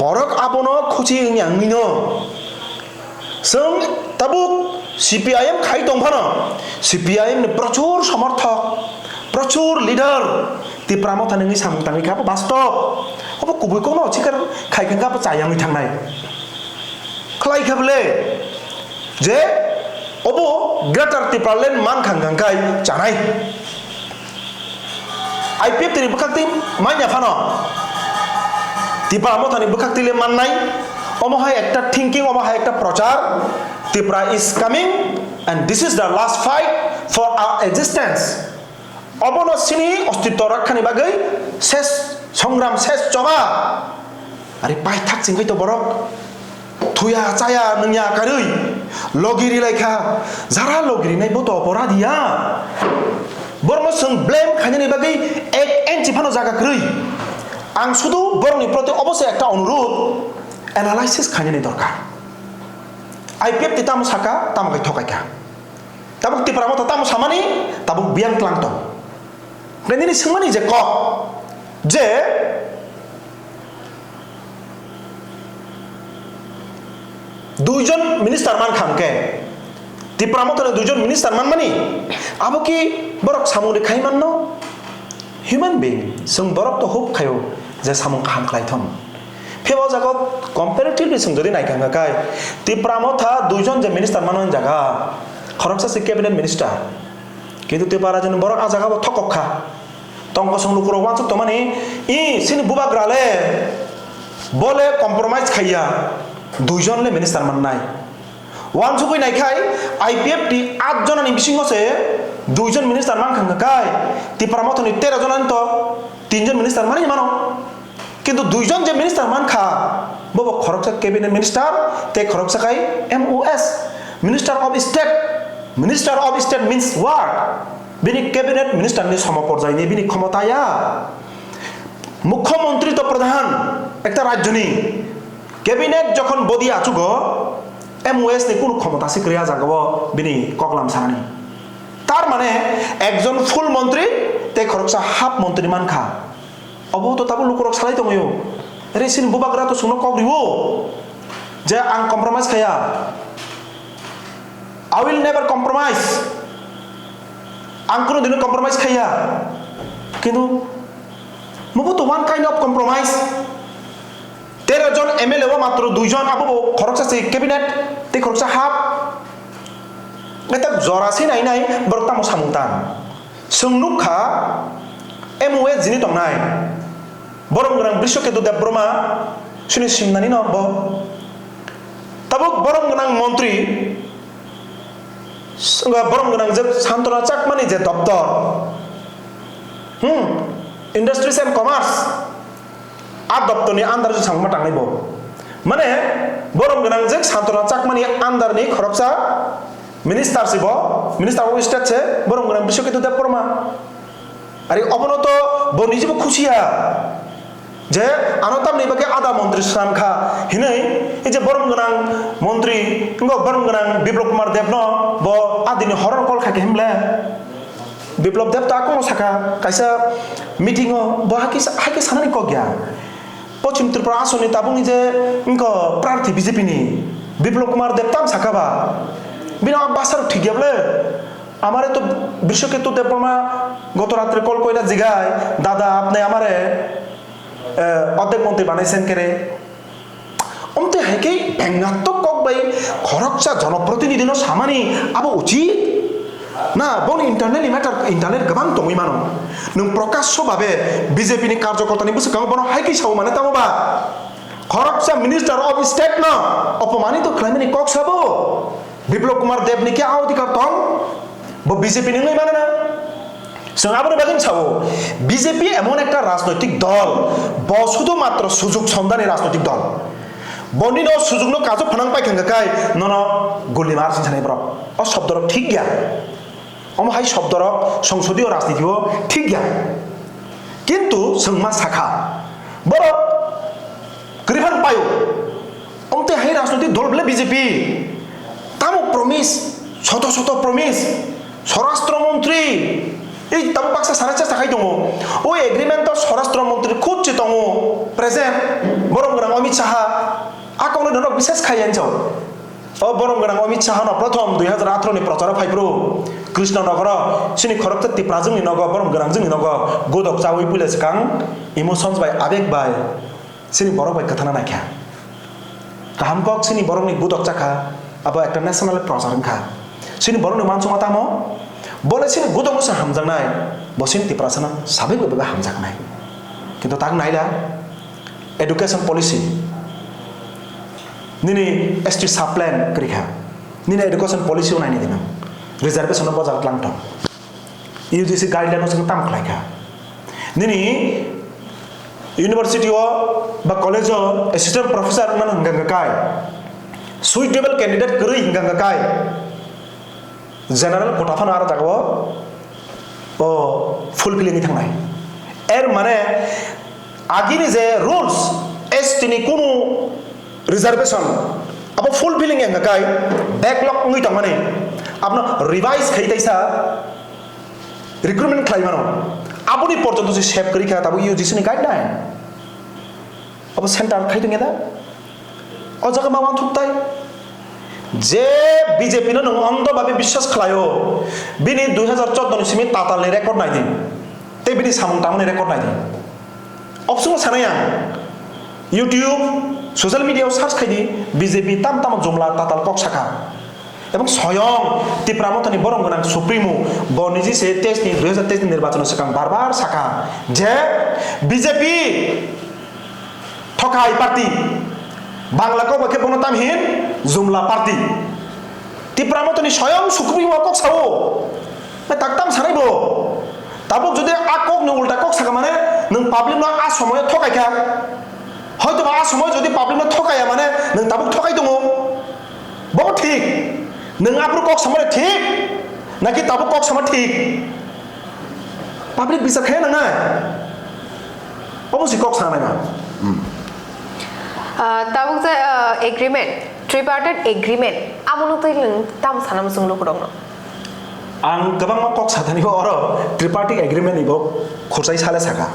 B: বরক আপনো খুচি ইয়াংনিন जों ताबुक CPIM खाई दंफानो CPIM ने प्रचुर समर्थक प्रचुर लीडर तिप्रामो थानंगि सामं तांगि खाबो बास्तव अब कुबुइखौनो छिकर खाइखांगाबो जायांगि थांनाय खलाय खाबले जे अबो ग्रेटर तिप्रालेन मान खांगांखाय जानाय IPF तिनि बखाक्ति माइया फानो तिप्रामो थानि बखाक्तिले माननाय ओमहाय एकटा थिंकिंग ओमहाय एकटा प्रचार Tripura is coming and this is the last fight for our existence अबनो सिनि अस्तित्व रक्षानि बागै शेष संग्राम शेष जबा अरे पाइ थाक सिंगै तो बरक थुया चाया नंया कारै लगिरि लाइखा जारा लगिरि नाय बतो अपराधिया बरमो जों ब्लेम खानिनि बागै एक एन्टि फानो जागा कै आं शुधु बरनि प्रति अवश्य एकटा अनुरोध एनालाइसिस खाने दरकार IPF ti tamu saka tamu kai thokai ka tabuk ti pramo tamu samani tabuk biang klangto nini singmani je ko je দুইজন মিনিস্টার মান খামকে ti pramo tane দুইজন মিনিস্টার মান মানি abo ki borok samung de khai manno human being sung borok to hope khayo je samung kham khlai thon Phewa जगत comparatively जों যদি नायखांगाय तिप्रामो था 2 জন जे minister मानन जागा खरकसा से कैबिनेट मिनिस्टार किन्तु तिपारा जन बरक आ जागा थकखा तंक संलुकुर वाचक तो माने इ सिनि बुबाग्राले बोले कम्प्रोमाइज खाइया 2 जनले मिनिस्टार माननाय वान सुबै नायखाय IPF टी 8 जननि बिसिङसे 2 जन मिनिस्टार मानखांगाय तिप्रामो थनि 13 जनन तो 3 जन मिनिस्टार मानि मानो কিন্তু 2 জন যে মিনিস্টার মানখা ববো খরকসা ক্যাবিনেট মিনিস্টার তে খরকসা কাই MOS minister of state means what বিনি ক্যাবিনেট মিনিস্টার নি সমপর্যায় নি বিনি ক্ষমতায়া মুখ্যমন্ত্রী তো প্রধান একটা রাজ্যনি ক্যাবিনেট যখন বদি আচুগো MOS নি কোন ক্ষমতা সিক্রিয়া জাগব বিনি ককলাম সানি তার মানে একজন ফুল মন্ত্রী তে খরকসা হাফ মন্ত্রী মানখা अब तो ताबो लुकुरक सालाय दंयो रेसिन बुबाग्रा तो सुनो कग्रिवो जे आं कम्प्रोमाइज खाया आई विल नेवर कम्प्रोमाइज आं कोनो दिन कम्प्रोमाइज खाया किन्तु मबो तो वन काइंड ऑफ कम्प्रोमाइज 13 जन MLA वा मात्र 2 जन आबो खरकसा से कैबिनेट ते खरकसा half ngetak jorasi nai borok tamo samungtan sengnukha MOE jini tongnai borong gerang Brishoketu Debroma suni simnani no bo tabuk borong gerang montri borong gerang je Santona Chakmani je doptor Industries and Commerce a doptorni andar je sangma tangnai bo mane borong gerang je Santona Chakmani andar ni khoroksa minister sibo minister of state che borong gerang Brishoketu Debroma ari obonoto bo nijibo khusiya যে আনতাম নিবাকে আদা মন্ত্রী সামখা হিনই এই যে বরং গনাং মন্ত্রী ইঙ্গ বরং গনাং বিপ্লব কুমার দেব ন ব আদিনি হরর কল খাকে হিমলে বিপ্লব দেব তা কোন সাকা কাইসা মিটিং ব হাকি সানানি কগিয়া পশ্চিম ত্রিপুরা আসনি তাবুনি যে ইঙ্গ প্রার্থী বিজেপি নি বিপ্লব কুমার দেব তাম সাকাবা বিনা বাসার ঠিক গেবলে আমারে তো Brishoketu Debroma গত রাত্রে কল কইরা জিগায় দাদা আপনি আমারে অর্ধেক মন্ত্রী বানাইছেন কেরে অমতে হাইকেই ব্যঙ্গাত্মক কক বাই খরকসা জনপ্রতিনিধি ন সামানি আবো উচিত না বন ইন্টারনালি ম্যাটার ইন্টারনেট গোবাং দङै মানো নों প্রকাশ্যভাবে বিজেপি নি কার্যকর্তানি বুঝে গাঁও বন হাইকেই সাও মানে তামবা খরকসা মিনিস্টার অফ স্টেট ন অপমানিত খাইমানি কক সাবো বিপ্লব কুমার দেব নি কি অধিকার তং ব বিজেপি নিङै মানে না সঙ্গাবনে বাগিন ছাও বিজেপি এমন একটা রাজনৈতিক দল ব শুধুমাত্র সুযোগ সন্ধানী রাজনৈতিক দল বন্দিন সুযোগ ন কাজও ফানাং পাইখাঙ্গাকাই নন গুলি মার সিনসানি ব্র অ শব্দর ঠিক গিয়া অমহাই শব্দর সংসদীয় রাজনীতিও ঠিক গিয়া কিন্তু সংমা শাখা বড় গ্রিভান পায়ো অমতে হাই রাজনৈতিক দল বলে বিজেপি তামো প্রমিস শত শত প্রমিস স্বরাষ্ট্রমন্ত্রী এই তাম পাকসা সারাচা সাখাই দङ ওই এগ্রিমেন্ট স্বরাষ্ট্রমন্ত্রী খুঁজছে দङ প্রেজেন্ট বরং গ্রাম অমিত শাহা আকাউন্ট ধর বিশেষ খাইয়ান যাও ও বরং গ্রাম অমিত শাহা ন প্রথম 2018 নি প্রচার ফাইব্রো কৃষ্ণনগর সিনি খরকতে তিপ্রাজংনি নগ বরং গ্রাম जोंनि নগ গোদক চাওই পুলিশ কাং ইমোশনস বাই আবেগ বাই সিনি বড় বাই কথা না খ্যা কাহাম কক সিনি বরংনি গোদক চাখা আবা একটা ন্যাশনাল প্রচার খা সিনি বরংনি মানসু মাতামো বলে সিনি গোদক সে হামজাংনাই বসিন তিপ্রাসনা সাবে গবে হামজাংনাই কিন্তু তাক নাইলা এডুকেশন পলিসি নিনি এসটি সাপ্ল্যান করিখা নিনি এডুকেশন পলিসিও নাইনি দিনা রিজার্ভেশন বজার ক্লাংট ইউজিসি গাইডলাইন সঙ্গে তাম খলাইখা নিনি ইউনিভার্সিটি বা কলেজ অ্যাসিস্ট্যান্ট প্রফেসর মান হंगांगाकाय সুইটেবল ক্যান্ডিডেট করি हंगांगाकाय জেনারেল কোটাফান আর জাগো ও ফুলফিলিং থাংনাই এর মানে আগিনি যে রুলস এসটিনি কোনো রিজার্ভেশন अब ফুলফিলিং हंगांगाकाय ব্যাকলগ উই তং মানে আপনা রিভাইজ খাইতাইসা রিক্রুটমেন্ট খাইমানো আপনি পর্যন্ত যে সেভ করি খা তাবো ইউজিসি নি গাইডলাইন अब সেন্টার খাইতো গেদা ও জায়গা মাওয়া থুকতাই যে বিজেপি নো অন্ধভাবে বিশ্বাস খালায়ো বিনি 2014 নি সিমি তাতালনি রেকর্ড নাই দিন তে বিনি সামং তামনি রেকর্ড নাই দিন অপশন সানায়া ইউটিউব সোশ্যাল মিডিয়াও সার্চ খাইদি বিজেপি তাম তাম জমলা তাতাল কক শাখা এবং স্বয়ং তিপ্রামতনি বরং গনাং সুপ্রিমো বনিজি সে 2023 নির্বাচন সেকাং বারবার শাখা যে বিজেপি ঠকাই পার্টি বাংলা কো বকে বনতামহীন জুমলা পার্টি তিপ্রামতনি স্বয়ং সুপ্রিমো কক সাও তাকতাম সানাইবো তাবক যদি আকক নো উল্টা কক শাখা মানে নং পাবলিক ন আ সময় ঠকাইখা হয়তো আ সময় যদি পাবলিক ন ঠকায়া মানে নং তাবক ঠকাই দङ বহুত ঠিক नों आब्रु कक समय ठीक नाकि ताबो कक समय ठीक पब्लिक बिसा खाया नङा अबसि कक सानाय मा
A: ताबुक जे एग्रीमेंट ट्रिपार्टेट एग्रीमेंट आमनो तै ताम सानाम जोंलो दङ
B: आं गोबां मा कक साथानि अर ट्रिपार्टिक एग्रीमेंट इबो खरसाय साले साका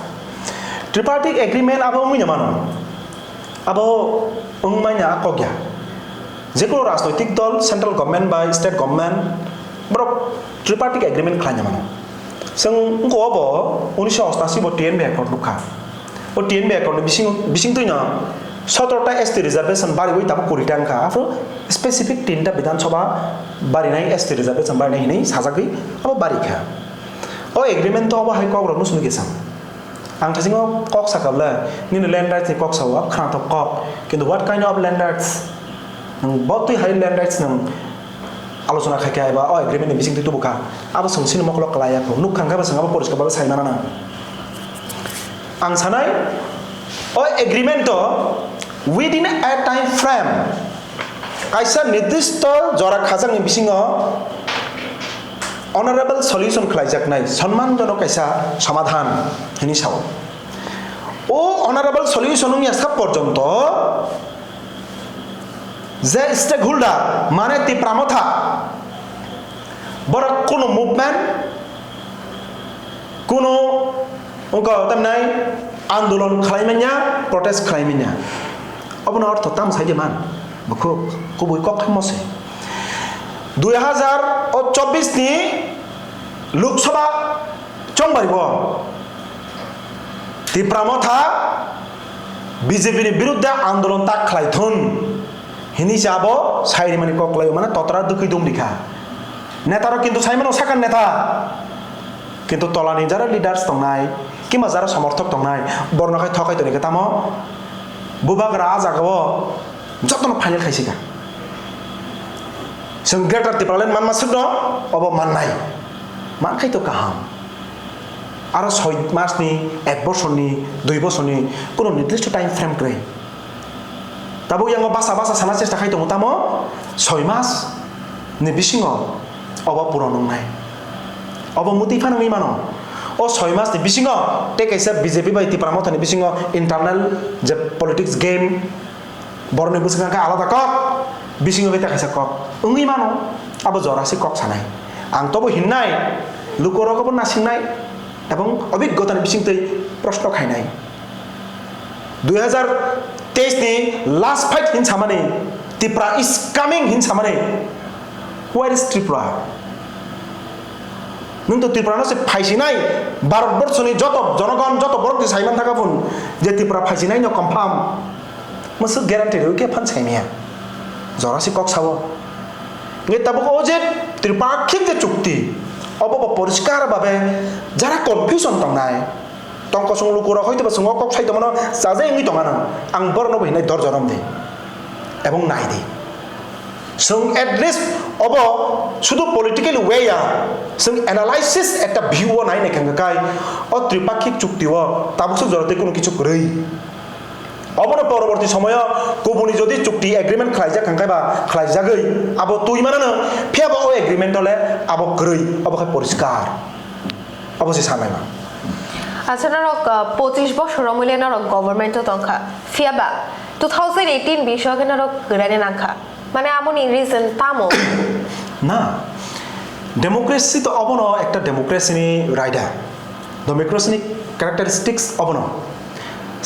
B: ट्रिपार्टिक एग्रीमेंट आबो मुइना मानो आबो उंमाइना कगया जेको राजनैतिक दल सेंट्रल गवर्नमेंट बा स्टेट गवर्नमेंट ब्रो ट्रिपार्टिक एग्रीमेंट खालामनो मानो जों गबो 1988 बो टीएनबी एकर्ड लुखा ओ टीएनबी एकर्ड बिसिं तुइना 17টা এসটি রিজার্ভেশন বাড়ি তাবো কোটি টাকা আফ্রো স্পেসিফিক 3টা বিধানসভা বাড়ি নাই এসটি রিজার্ভেশন বাড়ি নাই সাজাগৈ আবো বাড়ি খা ও এগ্রিমেন্ট তো আবো হাই কক রনো সুনি গেসাম आं थासिङाव कक साकाब्ला निनो ল্যান্ড রাইটস नि कक सावा खानाथ कक किन्तु what kind of land rights नों बहुत हाई ল্যান্ড राइट्स नों आलोचना खायखा एबा अ एग्रीमेंट नि बिसिं तु बुका आबो संसिन मखलक लायाखौ नुक खांगा बसंगाबो परिष्कार बाबो साइमाना ना आं सानाय अ एग्रीमेंट तो विदिन ए टाइम फ्रेम काइसा निर्दिष्ट जरा खाजांनि बिसिङाव অনারেবল সলিউশন খাইজাকনাই সম্মানজনক কাইসা সমাধান হিনি সাও ও অনারেবল সলিউশন নি আসা পর্যন্ত যে স্টেক হোল্ডার মানে তি প্রামথা বড় কোন মুভমেন্ট কোন ওকা তামনাই আন্দোলন খাইমানিয়া প্রটেস্ট খাইমানিয়া অবন অর্থ তাম সাইজে মান বখো কবই কক থামছে 2024 ni লোকসভা চংবারিব তিপ্রামথা বিজেপি नि বিরুদ্ধে আন্দোলন তা খাইথুন হিনি যাবো সাইরি মানে ককলাই মানে ততরা দুকি দুম লিখা নেতারা কিন্তু সাইমানো সাকান নেতা কিন্তু তলানি যারা লিডার্স দংনাই কিংবা যারা সমর্থক দংনাই বর্ণখাই ঠকাই তনিকে তামো বুবাগরা আজাগাবো যতন ফাইনাল খাইছিকা जों ग्रेटार टिप्रालेन्ड मान मासुक दं अब माननाय मानखाय तो गाहाम आरो 6 मासनि 1 बछरनि 2 बछरनि कोनो निर्दिष्ट टाइम फ्रेम गै दाबो यांगो बासा बासा साना चेष्टा खाय दं तामो 6 मास नि बिसिङो अब पुरो नंनाय अब मुति फानङै मानो ओ 6 मास नि बिसिङो ते कैसे बीजेपी बाय टिप्रामथनि बिसिङो इंटरनल जे पॉलिटिक्स गेम बरनि बुसंगा आलादा कक बिसिङो बेता खायसा कक उंगै मानो अब जरासि कक सानाय आं तबो हिन्नाय लुकरकबो नासिंनाय एबं अभिज्ञतानि बिसिंतै प्रश्न खायनाय 2023 नि लास्ट फाइट हिन सामाने त्रिपुरा इज कमिंग हिन सामाने वेयर इज त्रिपुरा नों तो त्रिपुरा से फाइसिनाय भारतबर्षनि जत जनगण जत बरकनि साइमान थाकाफुन जे त्रिपुरा फाइसिनाय न कन्फार्म मसु ग्यारान्टि के फान साइनाया जरासि कक सावो गे तब ओजे त्रिपाक्षिक जे चुक्ति अब परिष्कार भाबे जरा कन्फ्यूजन तंनाय तंक सं लुकुरा हयतो संग कक साइतो मानो जाजे इंगि तंगाना आं बरनो बहिनाय दर जरम दे एबं नाय दे जों एटलिस्ट अब शुधु पलिटिकल वेया जों एनालाइसिस একটা ভিউ নাই নেখাঙ্গাকাই ও ত্রিপাক্ষিক চুক্তিও তাবসু জরতে কোনো কিছু করেই অবন পরবর্তী সময় কুবুনি যদি চুক্তি এগ্রিমেন্ট খাইজা খাঙ্কাইবা খাইজাগৈ আবো তুই মানানো ফেবা ও এগ্রিমেন্ট হলে আবো গ্রৈ অবখাই পরিষ্কার অবশ্যই সানাইমা
A: আচ্ছা নরক 25 বছর মূল্য নরক গভর্নমেন্ট তংখা ফিয়াবা 2018 বিষয়কে নরক গরানে নাখা মানে আমনি রিজন তামো
B: না ডেমোক্রেসি তো অবন একটা ডেমোক্রেসিনি রাইডার ডেমোক্রেসিনি ক্যারেক্টারিস্টিক্স অবন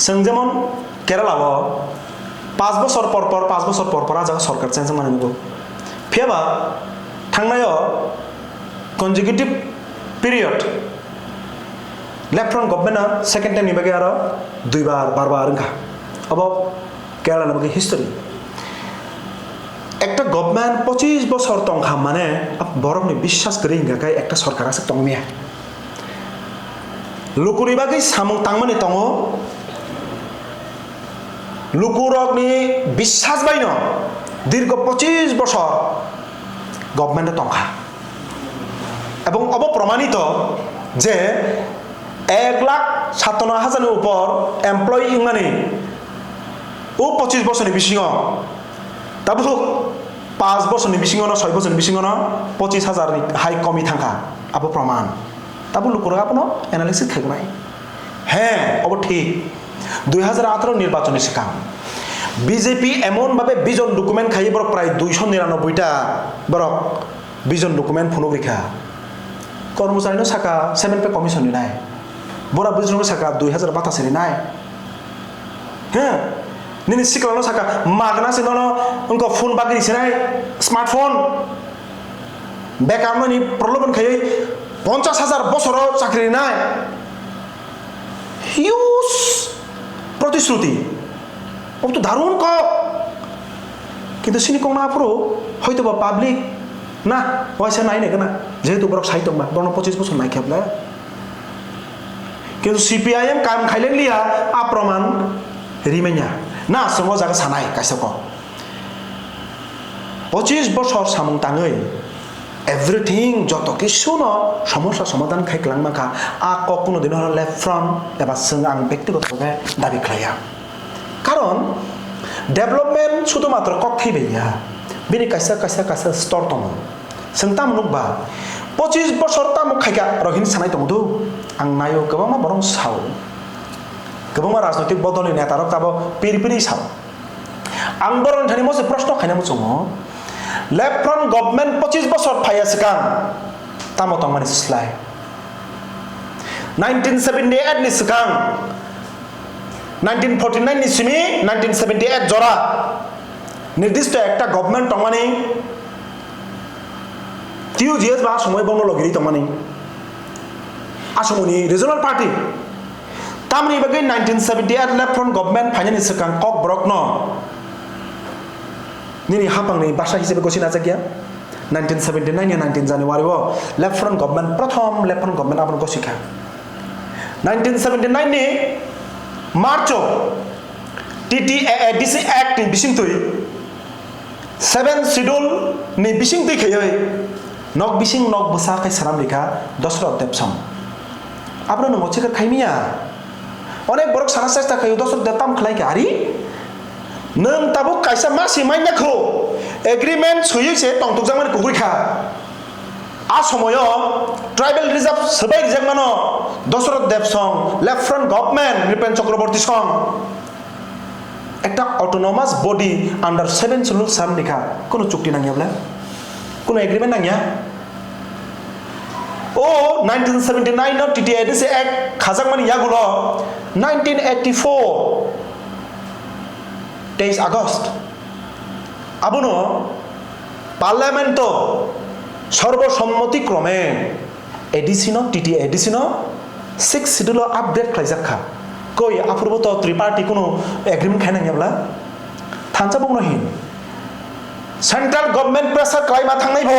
B: जों যেমন কেরালাও 5 বছর পর আজ সরকার চেঞ্জ মানে নিব ফেবা থাংনায় consecutive period left government second time নিবাগে আর বারবার ওंखा अब কেরালা নামকে হিস্টোরি একটা গভর্নমেন্ট 25 বছর তংখা মানে বরমনি বিশ্বাস করে ইংগাকাই একটা সরকার আছে তংমিয়া লুকুরি বাগি সামং তাংমানে তং লুকুরকনি বিশ্বাস বাইন দীর্ঘ 25 বছর গভর্নমেন্ট তংখা এবং অব প্রমাণিত যে 1,57,000 উপর এমপ্লয়ি ইংমানি ও 25 বছরনি বিসিङ তাবো 5 বছরনি বিসিङ ন 6 বছরনি বিসিङ ন 25,000 नि हाई कमी थांखा अब प्रमाण তাবো লুকুরক আপন এনালাইসিস খাইনাই হ্যাঁ অব ঠিক 2018 নির্বাচনী শিকা বিজেপি এমন ভাবে বিজন ডকুমেন্ট খাইব প্রায় 299টা বরক বিজন ডকুমেন্ট ফুনুরিখা কর্মচারীনো সাকা 7 পে কমিশন নাই বড়া বিজন সাকা 2022 नि নাই হ্যাঁ নিনি সিকলানো সাকা মাগনা সিনো উনকো ফোন বাগরি সিনাই স্মার্টফোন বেকারনি প্রলোভন খাই 50,000 বছর চাকরি নাই হিউজ प्रतिश्रुति ও তো দারুণ কক কিন্তু সিনি কক না পুরো হয়তো বা পাবলিক না পয়সা নাই না যেহেতু বরক সাহিত্য মা বরং 25 বছর নাই খেপলা কিন্তু সিপিআইএম কাম খাইলেন লিয়া আপ্রমাণ রিমেnya না সঙ্গ জায়গা সানাই কাইসা কক 25 বছর সামুং তাঙৈ এভরিথিং যত কিছু ন সমস্যা সমাধান খাইক্লাং মাখা আ কক কোনো দিন লেফট ফ্রন্ট এবার जों আং ব্যক্তিগতভাবে দাবি খাইয়া কারণ ডেভেলপমেন্ট শুধুমাত্র কক থैबैया बिनि कायसा कायसा कायसा स्तर दङ जों तामुनुकबा 25 বছর तामुक खायगा रहिन सानाय दङदु आं नायो गोबां बरं साव गोबां राजनैतिक बदलनि नेतारक ताबो पिरिपिरि साव आं बरं थानि मोसे प्रश्न खायनामु जोङो लेफ्ट फ्रंट गभर्नमेंट 25 বছর फाया सिगां तामो तंमानि स्लाय 1978 नि सिगां 1949 नि सिमी 1978 जरा निर्दिष्ट একটা গভর্নমেন্ট তমানি টিউজিএস বা সময় বঙ্গ লগিরি তমানি আসমনি রিজনাল পার্টি তামনি বাগে 1978 লেফট ফ্রন্ট গভর্নমেন্ট ফাইনান্স সরকার কক ব্রক ন নিনি হাপাংনি ভাষা হিসেবে গছিনা জাগিয়া 1979 या 19 জানুয়ারি ও লেফট ফ্রন্ট গভর্নমেন্ট প্রথম লেফট ফ্রন্ট গভর্নমেন্ট আপন গছিকা 1979 ni March TTADC Act ni bisingtui 7 schedule ni bisingtui khayoi nok bising nok busa khai saram likha Dasrath Debsong apno no mochika khaimiya onek borok sana chesta khayo Dasrath Debtam khlai ke ari nang tabu kaisa ma simai na kho agreement suyik se tongtok jangman kugui kha a somoyo tribal reserve sabai jangmano Dasrath Debsong left front government Nripen Chakraborty song একটা autonomous body under 7 schedule সাম লিখা কোনো চুক্তি নাঙ্গিয়া বলে কোনো agreement নাঙ্গিয়া ও 1979 no TTADC act খাজাক মানে ইয়াগুলো 1984 23 August আবুনো parliament সর্বসম্মতিক্রমে এডিসিনো টিটিএডিসিনো 6 schedule update খাইজাখা কই আফুরবত ত্রিপার্টি কোনো এগ্রিমেন্ট খাই নাঙ্গিয়াবলা থানসা বুংনহিন সেন্ট্রাল গভর্নমেন্ট প্রেসার ক্লাইমা থাংনাই ভ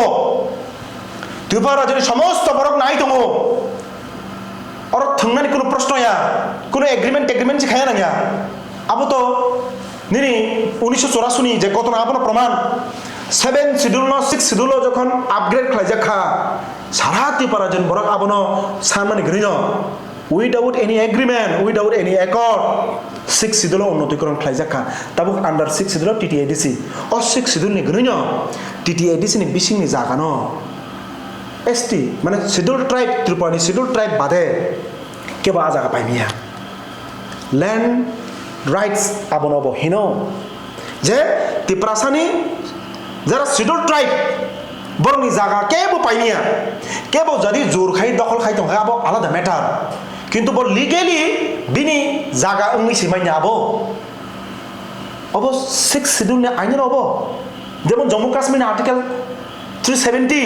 B: ত্রিপুরা রাজ্যের সমস্ত বরক নাই দङ অর থাংনানি কোনো প্রশ্নয়া কোনো এগ্রিমেন্ট খায়া নাঙ্গিয়া আবো তো নিনি 1984 যে ঘটনা আপন প্রমাণ 7 শিডিউল ন 6 শিডিউল যখন আপগ্রেড খাইজাখা সারা ত্রিপুরা রাজ্যের বরক আবনো সানমানি গরিন without any agreement, without any accord, 6 schedule unnotikoron khlaijaka tabuk under 6 schedule TTADC o 6 schedule ni gnuino TTADC ni bising ni jaga no ST মানে schedule tribe Tripura ni schedule tribe bade keba jaga paimiya land rights abonobo hino je Triprasani jara schedule tribe বরং জায়গা কেবো পাইনিয়া কেবো যদি জোর খাই দখল খাই তো আবো আলাদা ম্যাটার কিন্তু বল লিগেলি বিনি জায়গা উংমিসি মাইনা আবো অব 6 শিডিউল নে আইনের অব যেমন জম্মু কাশ্মীর আর্টিকেল 370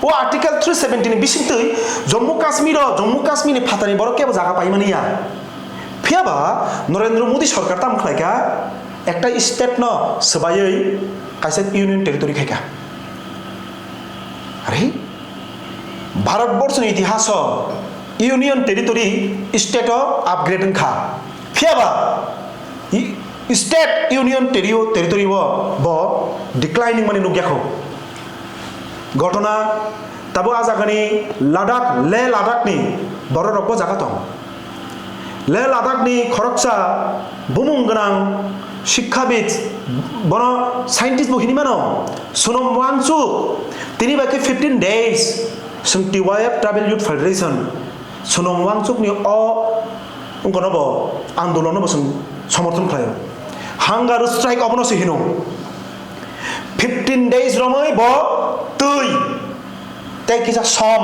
B: ও আর্টিকেল 370 নি বিশিংতই জম্মু কাশ্মীর ফাতানি বড় কেবো জায়গা পাইমানিয়া ফিয়াবা নরেন্দ্র মোদী সরকার তাম খাইকা একটা স্টেট ন সবাই কাইসা ইউনিয়ন টেরিটরি খাইকা আরে ভারতবর্ষের ইতিহাস ইউনিয়ন টেরিটরি স্টেট আপগ্রেডিং খা ফিয়াবা স্টেট ইউনিয়ন টেরিটরি ব ডিক্লাইনিং মানে নুগ্যাখো ঘটনা তাবো আজাগানি লাদাখ লে লাদাখনি বড় রকম জায়গা দं লে লাদাখনি খরকসা বুমুং গোনাं শিক্ষাবিদ বড় সাইন্টিস্ট বহিনী মানো সোনম ওয়াংচুক তিনি বাকি 15 days जों TYF tribal youth federation Sonam वांगचुकनि गनब आंदोलन जों समर्थन खालायो हांगार स्ट्राइक अबनसो हिनो 15 days रमै ब तै ताइकिसा सम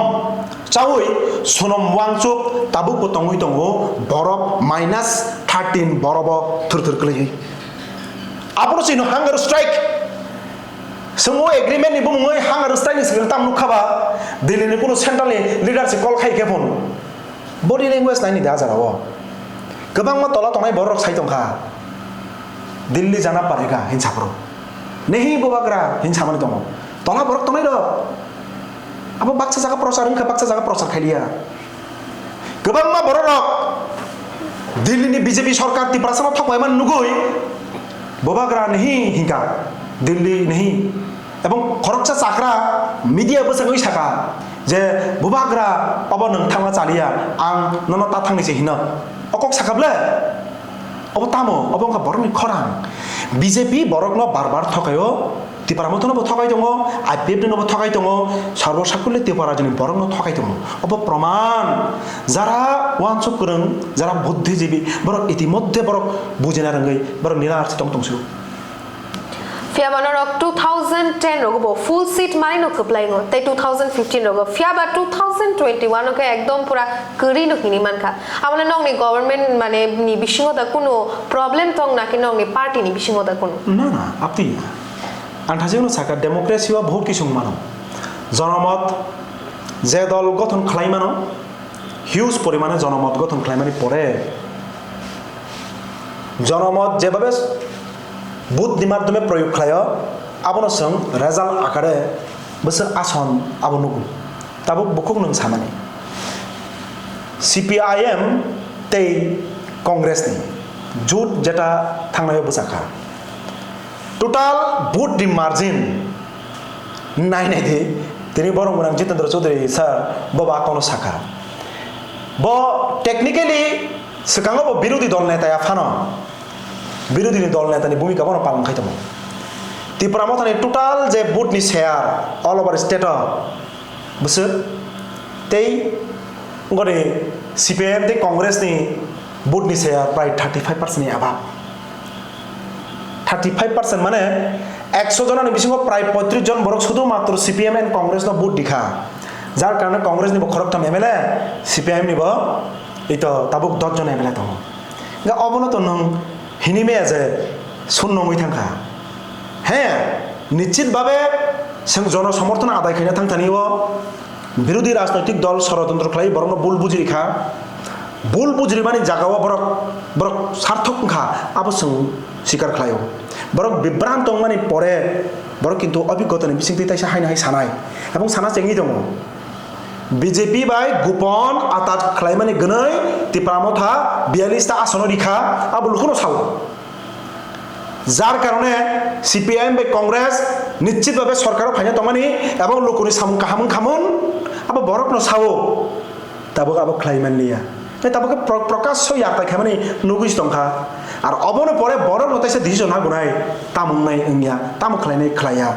B: चावै सोनम वांगचुक ताबु पतंगै दङ बरफ -13 बरफ थुरथुर कलैयै अबनसो हिनो हांगार स्ट्राइक जोङो एग्रीमेंट नि बुङै हांगार स्ट्राइक नि सिगां ताम नुखाबा दिल्ली नि कोनो सेंट्रल नि लिडारशिप कल खाइ केफोन बडी लैंग्वेज नायनि दा जाराव गोबां मा तला तंनाय बरक साइ दंखा दिल्ली जाना पड़ेगा हिंसाफोराव नहीं बबाग्रा हिंसा माने दङ तला बरक तनाय र अब बाक्सा जागा प्रचार हिंखा बाक्सा जागा प्रचार खालिया गोबां मा बर रक दिल्लीनि बीजेपी सरकार तिप्रासाव थकबायमान नुगै बबाग्रा नहीं हिंका दिल्ली नहीं एवं खरकसा चाक्रा मीडिया बसङै साका जे बबाग्रा अब नोंथाङा चालिया आं ननो ता थांनिसे हिन अकक साकाब्ले अब तामो अब का बरनि खरां बीजेपी बरकनो बार-बार थकायो तिपारामथनो थकाय दङ आईपीएफनो थकाय दङ सर्वसाकुल्य तिपाराजनि बरकनो थकाय दङ अब प्रमाण जारा वानसु करं जारा बुद्धिजीवी बरक इतिमध्ये बरक बुजिना रंगै बरक निरार्थि तंसु
A: Fiaba rok 2010 rogo full seat mari no apply ngo tai 2015 rogo fiaba 2021 oke ekdom pura kuri no kini manka amala nong ni government mane ni bisingo da kuno problem tong na ki nong ni party ni bisingo da kuno
B: না না আপনি আন্থাজেনো সাকা ডেমোক্রেসিও বহুত কিছু মানো জনমত যে দল গঠন খালাই মানো হিউজ পরিমাণে জনমত গঠন খালাই মানে পরে জনমত যেভাবে বুদ্ধি মাধ্যমে প্রয়োগ খায় আবনো সং রেজাল্ট আকারে বসে আসন আবনো তাবো বকুক নং সামানি সিপিআইএম তেই কংগ্রেস নি জুট যেটা থাংনায় বসাখা টোটাল ভোট দি মার্জিন নাই নাই দি তিনি বরং বরং জিতেন্দ্র চৌধুরী স্যার বাবা কোনো শাখা ব টেকনিক্যালি সেকাঙ্গ বিরোধী দল নেতায়া ফানো বিরোধী দল নেতানি ভূমিকা বন পালন খাইতম ত্রিপুরা মতানি টোটাল যে ভোট নি শেয়ার অল ওভার স্টেট বসে তেই গরে সিপিএম তে কংগ্রেস নি ভোট নি শেয়ার প্রায় 35% নি আবাব 35% মানে 100 জনের বিশিঙ্গ প্রায় 35 জন বরং শুধুমাত্র সিপিএম এন্ড কংগ্রেস ন ভোট দিখা যার কারণে কংগ্রেস নিব খরকটাম এমএলএ সিপিএম নিব এই তো তাবুক 10 জন এমএলএ দङ গা অবনত নং হিনিমে যে শূন্য হই থাকা হ্যাঁ নিশ্চিতভাবে জন সমর্থন আদায় খাইনা থাকতানিও বিরোধী রাজনৈতিক দল ষড়যন্ত্র খাই বরং ভুল বুঝি রেখা ভুল বুঝি মানে জাগাও বরক বরক সার্থক খা আবশ্যক স্বীকার খাইও বরক বিভ্রান্ত মানে পরে বরক কিন্তু অভিজ্ঞতা নেই বিসিং তাইসা হাই নাহাই সানাই এবং সানা চেঙ্গি দङ বিজেপি বাই গোপন আতাত খাই মানে গनै ত্রিপুরামথা 42টা আসন রেখা আবু লুকুনো সাও যার কারণে সিপিআইএম বাই কংগ্রেস নিশ্চিতভাবে সরকার ফাইনা তমানি এবং লুকুনি সামুন কাহামুন খামুন আবু বরক ন সাও তাবো আবু খাইমান নিয়া তাবকে প্রকাশ্য ইয়াতাই খাই মানে নুগুইস দংখা আর অবন পরে বরক নতাইসে ডিসিশন হা গুনাই তামুং নাই ইংয়া তামু খাইনাই খাইয়া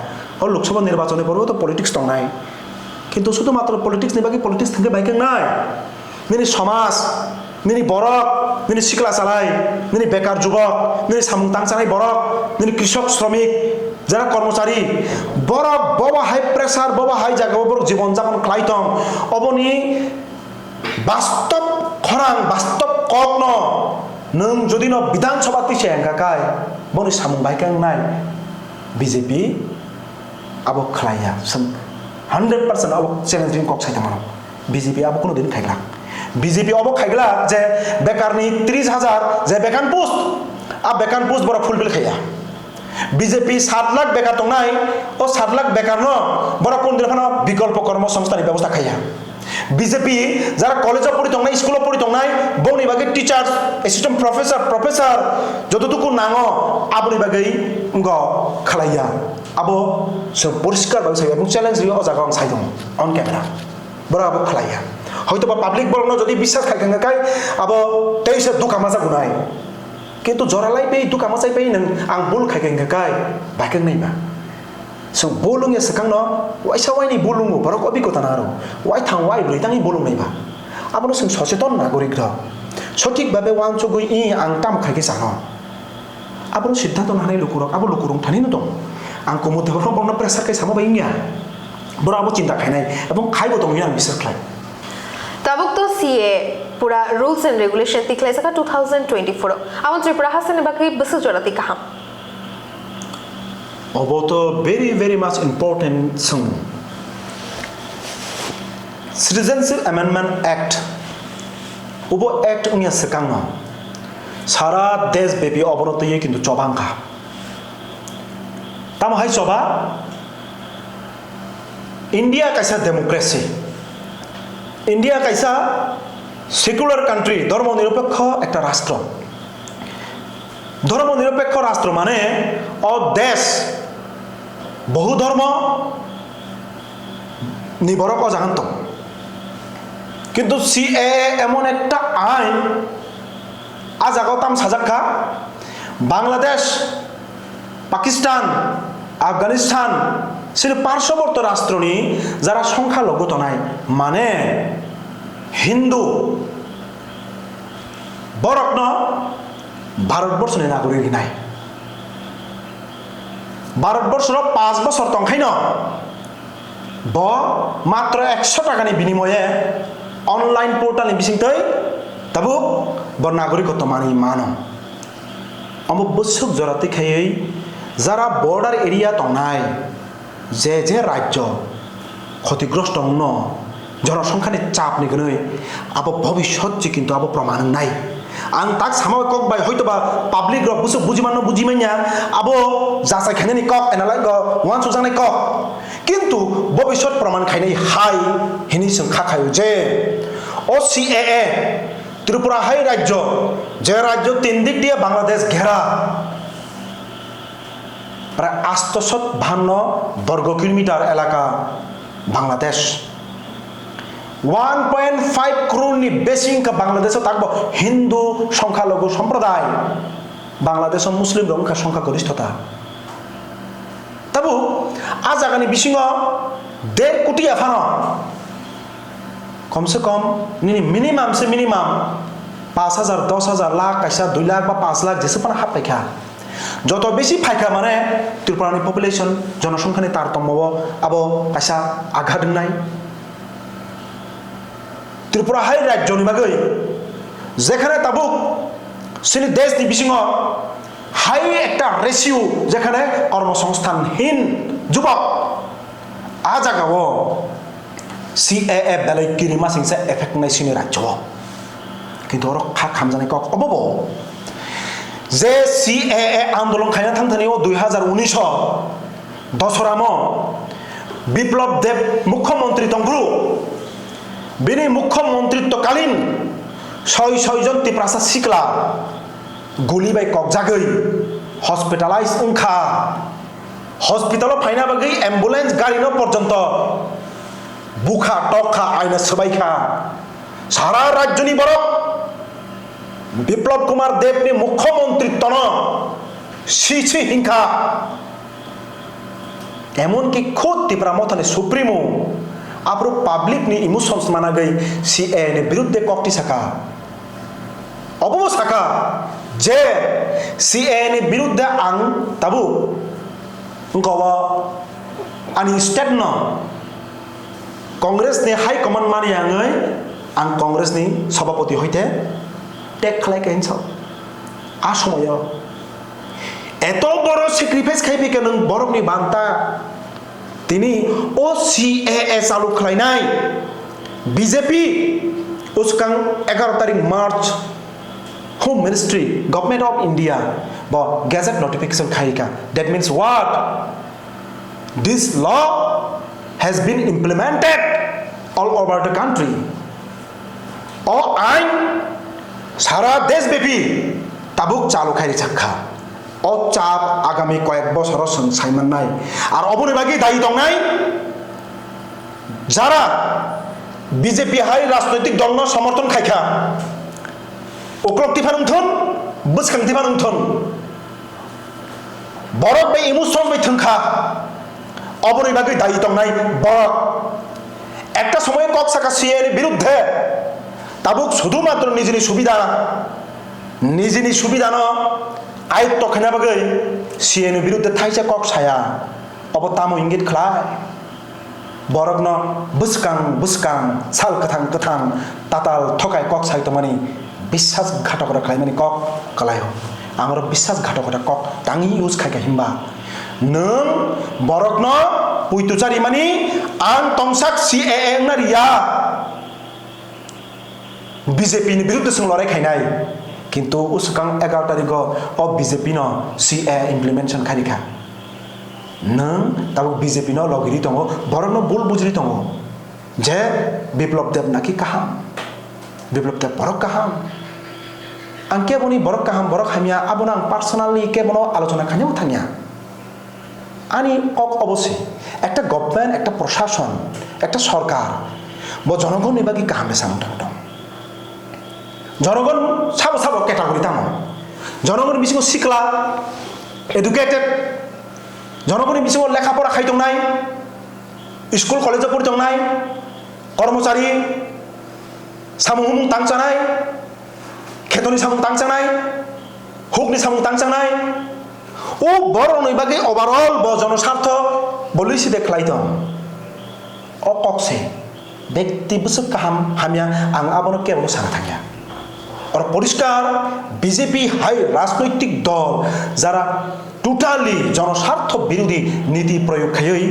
B: ও লোকসভা নির্বাচনে পরেও তো পলিটিক্স দং নাই কিন্তু শুধুমাত্র পলিটিক্স নিবাকি পলিটিক্স থেকে বাইকে নাই মিনি সমাজ মিনি বরক মিনি শিকলা চালাই মিনি বেকার যুবক মিনি সামুং তাং চালাই বরক মিনি কৃষক শ্রমিক যারা কর্মচারী বরক বাবা হাই প্রেসার বাবা হাই জায়গা বরক জীবনযাপন খাইতং অবনি বাস্তব খরাং বাস্তব কক ন নং যদি ন বিধানসভা তিসে এঙ্গাকাই বনি সামুং বাইকাং নাই বিজেপি আবো খালাইয়া 100% अब चैलेंजिंग कक साइता मानो बीजेपी अब कोनो दिन खाइला बीजेपी अब खाइला जे बेकारनि 30,000 जे बेकान पोस्ट अब बेकान पोस्ट बरा फुलफिल खाया बीजेपी 7 लाख बेकार दंनाय ओ 7 लाख बेकार न बरा कोन दिनफाना विकल्प कर्मसंस्थानि व्यवस्था खाया बीजेपी যারা কলেজে পড়ি দंनाय স্কুলে পড়ি দंनाय বনি বাগে টিচার্স অ্যাসিস্ট্যান্ট প্রফেসর যতটুকু নাঙো আবনি বাগে গ খালাইয়া আবো সব পরিষ্কার ভাবে এবং চ্যালেঞ্জ রিও জায়গা আং সাইদং অন ক্যামেরা বড় আবো খালাইয়া হয়তো বা পাবলিক বলনো যদি বিশ্বাস খাইখাঙ্গা কাই আবো তেইসে দুকা মাজা গুনাই কিন্তু জরালাই পেই দুকা মাজাই পেই নং আং বুল খাইখাঙ্গা কাই বাইকাং নাইবা so bolong ya sekang no wai sawai ni bolong mo barok অভিজ্ঞতা না আরো ওয়াই থাং ওয়াই বলি তাঙ্গি bolong নাইবা আপনো সং সচেতন নাগরিক র সঠিকভাবে ওয়ান চগই ই আং তাম খাইকে জানো আপনো সিদ্ধান্ত নানাই লুকুরক আবো লুকুরং থানি নদং আং কমু দেহ বর্ণ প্রেসার কাই সামো বাইঙ্গা বড় আবো চিন্তা খাইনাই এবং খাইবো দং ইয়াং বিসার খাই
A: তাবুক তো সিএ পুরা রুলস এন্ড রেগুলেশন তিখলাই সাকা 2024 আমন ত্রিপুরা হাসনে বাকি Basu জরাতি কাহাম
B: about a very much important thing. Citizenship Amendment Act. Ubo Act unya sekang সারা দেশব্যাপী অবনতি কিন্তু চবাংখা তামহাই চবা ইন্ডিয়া কাইসা ডেমোক্রেসি ইন্ডিয়া কাইসা সেকুলার কান্ট্রি ধর্মনিরপেক্ষ একটা রাষ্ট্র ধর্মনিরপেক্ষ রাষ্ট্র মানে দেশ বহু ধর্ম নিবরক জানত কিন্তু সিএএ এমন একটা আইন আজ আগতাম সাজাক্কা বাংলাদেশ পাকিস্তান আফগানিস্তান সেটা পার্শ্ববর্তী রাষ্ট্রনি যারা সংখ্যালঘু তো নাই মানে হিন্দু বরকন ভারতবর্ষের নাগরিক নাই ভারতবর্ষের 5 বছর তংখাই মাত্র 100 টাকানি বিনিময়ে অনলাইন পোর্টাল বিসিংতই তাবু নাগরিকত্ব মানি মান বসুক জরাতে খাই যারা বর্ডার এরিয়া তংনাই যে রাজ্য ক্ষতিগ্রস্ত জনসংখ্যানি চাপ নিগনই আবো ভবিষ্যৎ কিন্তু আবো প্রমাণ নাই आं ताक सामाव कक बाय हयतो बा पाब्लिक रो बुसु बुजिमानो बुजिमान्या आबो जासाय खानेनि कक एनालाय ग वान सुजानाय कक किन्तु भविष्यत प्रमाण खाइनाय हाय हिनि जों खाखायो जे ओसीएए त्रिपुरा हाय राज्य जे राज्य तीन दिक दिए बांग्लादेश घेरा प्राय 852 বর্গ কিলোমিটার এলাকা বাংলাদেশ 1.5 crore ni বেশি বাংলাদেশ থাকবো হিন্দু সংখ্যালঘু সম্প্রদায় বাংলাদেশের মুসলিম সংখ্যাগরিষ্ঠতা তবু আজ আগানি বিশিং 1.5 কোটি আফান কমসে কম মিনিমাম সে মিনিমাম 5,000 10,000 লাখ কাইসা 2 লাখ বা 5 লাখ যেসেপানা হাত পাইখা যত বেশি ফাইখা মানে ত্রিপুরানি পপুলেশন জনসংখ্যানি তারতম্য আবো কাইসা আঘাত নাই ত্রিপুরা হাই রাজ্যনি বাগৈ যেখানে তাবুক সিনি দেশনি বিসিং হাই একটা রেশিও যেখানে কর্মসংস্থানহীন যুবক আ জায়গাও সিএএ বেলাই কিরিমা সিংসে এফেক্ট নাই সিনি রাজ্য কিন্তু ওর খামজানাই কক অবব যে সিএএ আন্দোলন খাইনা থামথানিও 2019 দশরাম বিপ্লব দেব মুখ্যমন্ত্রী তংগ্রু বিনি মুখ্যমন্ত্রিত্বকালীন 6 জন তিপ্রাসা সিকলা গুলি বাই ককজাগৈ হসপিটালাইজ উংখা হসপিটাল ফাইনা বাগৈ অ্যাম্বুলেন্স গাড়ি ন পর্যন্ত বুখা টখা আইনা সবাইখা সারা রাজ্যনি বরক বিপ্লব কুমার দেবনি মুখ্যমন্ত্রিত্ব ন সিছি হিংখা এমনকি খোদ ত্রিপুরা মথানে সুপ্রিমো आपरो पाब्लिक नि इमोशंस माना गई सीए ने विरुद्ध कक्टी सका अबो सका जे सीए ने विरुद्ध आं तबु गवा अनि स्टेट न कांग्रेस ने हाई कमांड मानि आङै आं कांग्रेस नि सभापति हइते टेक खालाय केनस आ समय एत बड़ सैक्रिफाइस खाइफेके नों बरकनि बान्ता তিনি ओसीएए चालू खालायनाय बीजेपी उसकां 11 तारिख March home ministry government of India ब गैजेट नोटिफिकेशन खाइका that means what this law has been implemented all over the country ओ आइन सारा देशव्यापी ताबुक चालू खाइ छक्का चाप आगामी कयेक बছর साइमान नाय और अबनि बागि दायी दं नाय जारा बीजेपी हाई राजनैतिक दल न समर्थन खाइखा उक्लक्ति फानुंथन बसखांथि फानुंथन बरक बे इमोशन बे थंखा अबनि बागि दायी दं नाय बरक একটা সময় কক্সাকা সিএর বিরুদ্ধে তাবুক শুধুমাত্র নিজেনি সুবিধা ন आयुक्त खाना बागै सीएनि विरुद्ध थाइसे कक साया अब तामो इंगित खलाय बरक न बुसकां साल कथां ताताल थकाय कक साय तो माने विश्वासघातकता खालाय माने कक कलाय आमर विश्वासघातकता कक तांगी यूज खायका हिमबा नों बरक न पुइतुचारि माने आं तंसाक सीएए नारिया बीजेपी नि विरुद्ध जों लड़ाय खायनाय কিন্তু উসকাং 11 তারিখ অ বিজেপি ন সিএ ইমপ্লিমেন্টেশন খারিখা নং তাবো বিজেপি ন লগিরি দङ বরং বুল বুজরি দङ যে বিপ্লব দেব নাকি কাহাম বিপ্লব দেব বরক কাহাম आं केबोनी बरक काहाम बरक हामिया आबोना आं पार्सोनाली केबोनो आलोचना खानियाव थांगिया आनी কক অবশ্যই একটা গভর্নমেন্ট একটা প্রশাসন একটা সরকার ব জনগণ নিবাগি কাহাম বেসাম দং জনগণ সাব সাব ক্যাটাগরি তাম জনগণ বিসিং সিকলা এডুকেটেড জনগণের বিসিং লেখাপড়া খাইতং নাই স্কুল কলেজে পড়তং নাই কর্মচারী সামুং তাংচানাय खेतनि सामुं तांचानाय हुकनि सामुं तांचानाय ओ बर'नि बागै ओभारअल ब जनस्वार्थ बलिसि देखलायदों अ कक्से व्यक्ति बुसु काहाम हामिया आं आबनो केबो साना थांगिया और परिष्कार বিজেপি हाई राजनैतिक दल যারা টোটালি জনস্বার্থ বিরোধী নীতি প্রয়োগ খাই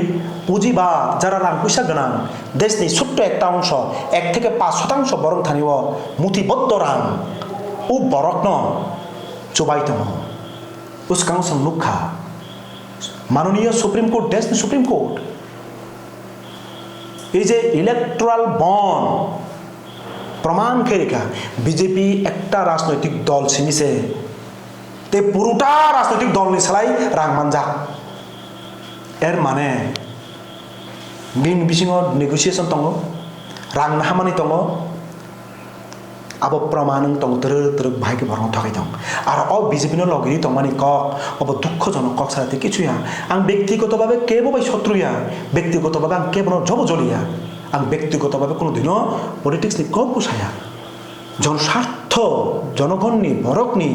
B: পুঁজিবাদ যারা রাং পয়সা গোনাं দেশनि ছোট্ট একটা অংশ 1 থেকে 5% বরং থানিও মুঠিবদ্ধ রাং ও বরকন চুবাই দङ উসকাং सं नुखा माननीय सुप्रीम कोर्ट देशनि सुप्रीम कोर्ट এই যে ইলেকট্রাল বন্ড প্রমাণ খেরিকা বিজেপি একটা রাজনৈতিক দল ছিনিছে তে পুরোটা রাজনৈতিক দল নি সালাই রাং মানজাক এর মানে বিন বিসিং নেগোসিয়েশন দङ রাং নাহাमानि दङ अब प्रमाण दङ तर भाइके भरन थगाइ दं আর অ বিজেপি ন লগিরি দংমানি কক অব দুঃখজনক কক সারাতে কিছুয়া আং ব্যক্তিগতভাবে কেবো বাই শত্রুয়া ব্যক্তিগতভাবে আং কেবো জব জলিয়া আং ব্যক্তিগতভাবে কোনো দিন পলিটিক্স নি কক বুসায়া জনস্বার্থ জনগণনি বরকনি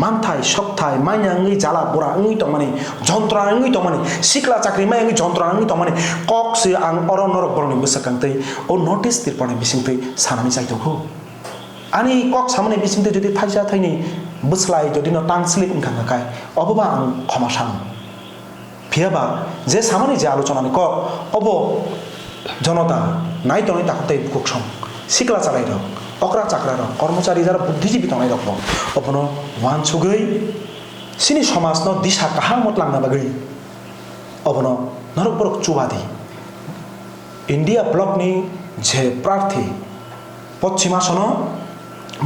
B: মানথাই সপ্তায় মাইনাङै जाला बराङै दंमानि जन्त्रङै दंमानि सिक्ला चाकरि माइङै जन्त्रङै दंमानि কক से आं अरन नरक बरनि बसकांतै ओ नोटिस तिरपने बिसिंतै सानानि जायदोखौ आनी কক सामने बिसिंतै जदि फाइजा थाइनि बसलाय जदि न टांस्लिप ओंखांखाय अबबा आं खमासां फियाबा जे सामने जे आलोचनानि কক अब जनता नाय तनै ताकतै बुकसं सिक्ला चालाय दं अक्रा चाकरा रं कर्मचारी যারা বুদ্ধিজীবী তনাই রকম অপনো ওয়ান সুগৈ সিনি সমাজ ন দিশা কাহার মত লাংনা বাগৈ অপনো নরক বরক চুবাদি ইন্ডিয়া ব্লক নি যে প্রার্থী পশ্চিমাসন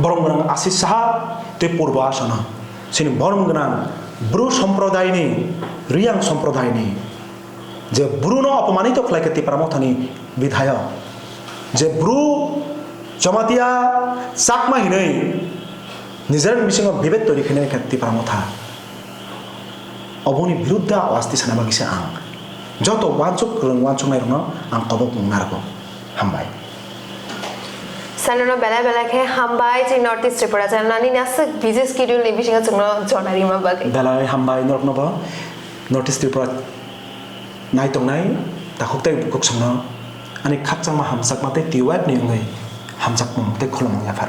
B: বরমগনাং আশিস সাহা তে পূর্ব আসন সিনি বরমগনাং ব্রু সম্প্রদায়নি রিয়াং সম্প্রদায়নি যে ব্রুনো অপমানিত ফ্লাইকে তিপারামথানি বিধায়ক যে ব্রু जमातिया चाकमा हिनै निजेर मिसिङ विभेद तैरि खिने खाति प्रामथा अबनि विरुद्ध आवाज दिसना बागिसे आं जत वानचुक वानचुक नाय रङ आं कबक नारगो हामबाय
A: साननो बेला बेला के हामबाय जे नॉर्थ ईस्ट त्रिपुरा जाननानि नासक बिजी स्केड्यूल नि बिसिङ जोंनो जनारि मा बागै
B: बेला हामबाय नरकनब नॉर्थ ईस्ट त्रिपुरा नाय तंनाय ताखुकतै कुकसंनो अनि खाकचामा हामसाक माते तिवाक नि ngै हामजाक ममते खलम याफार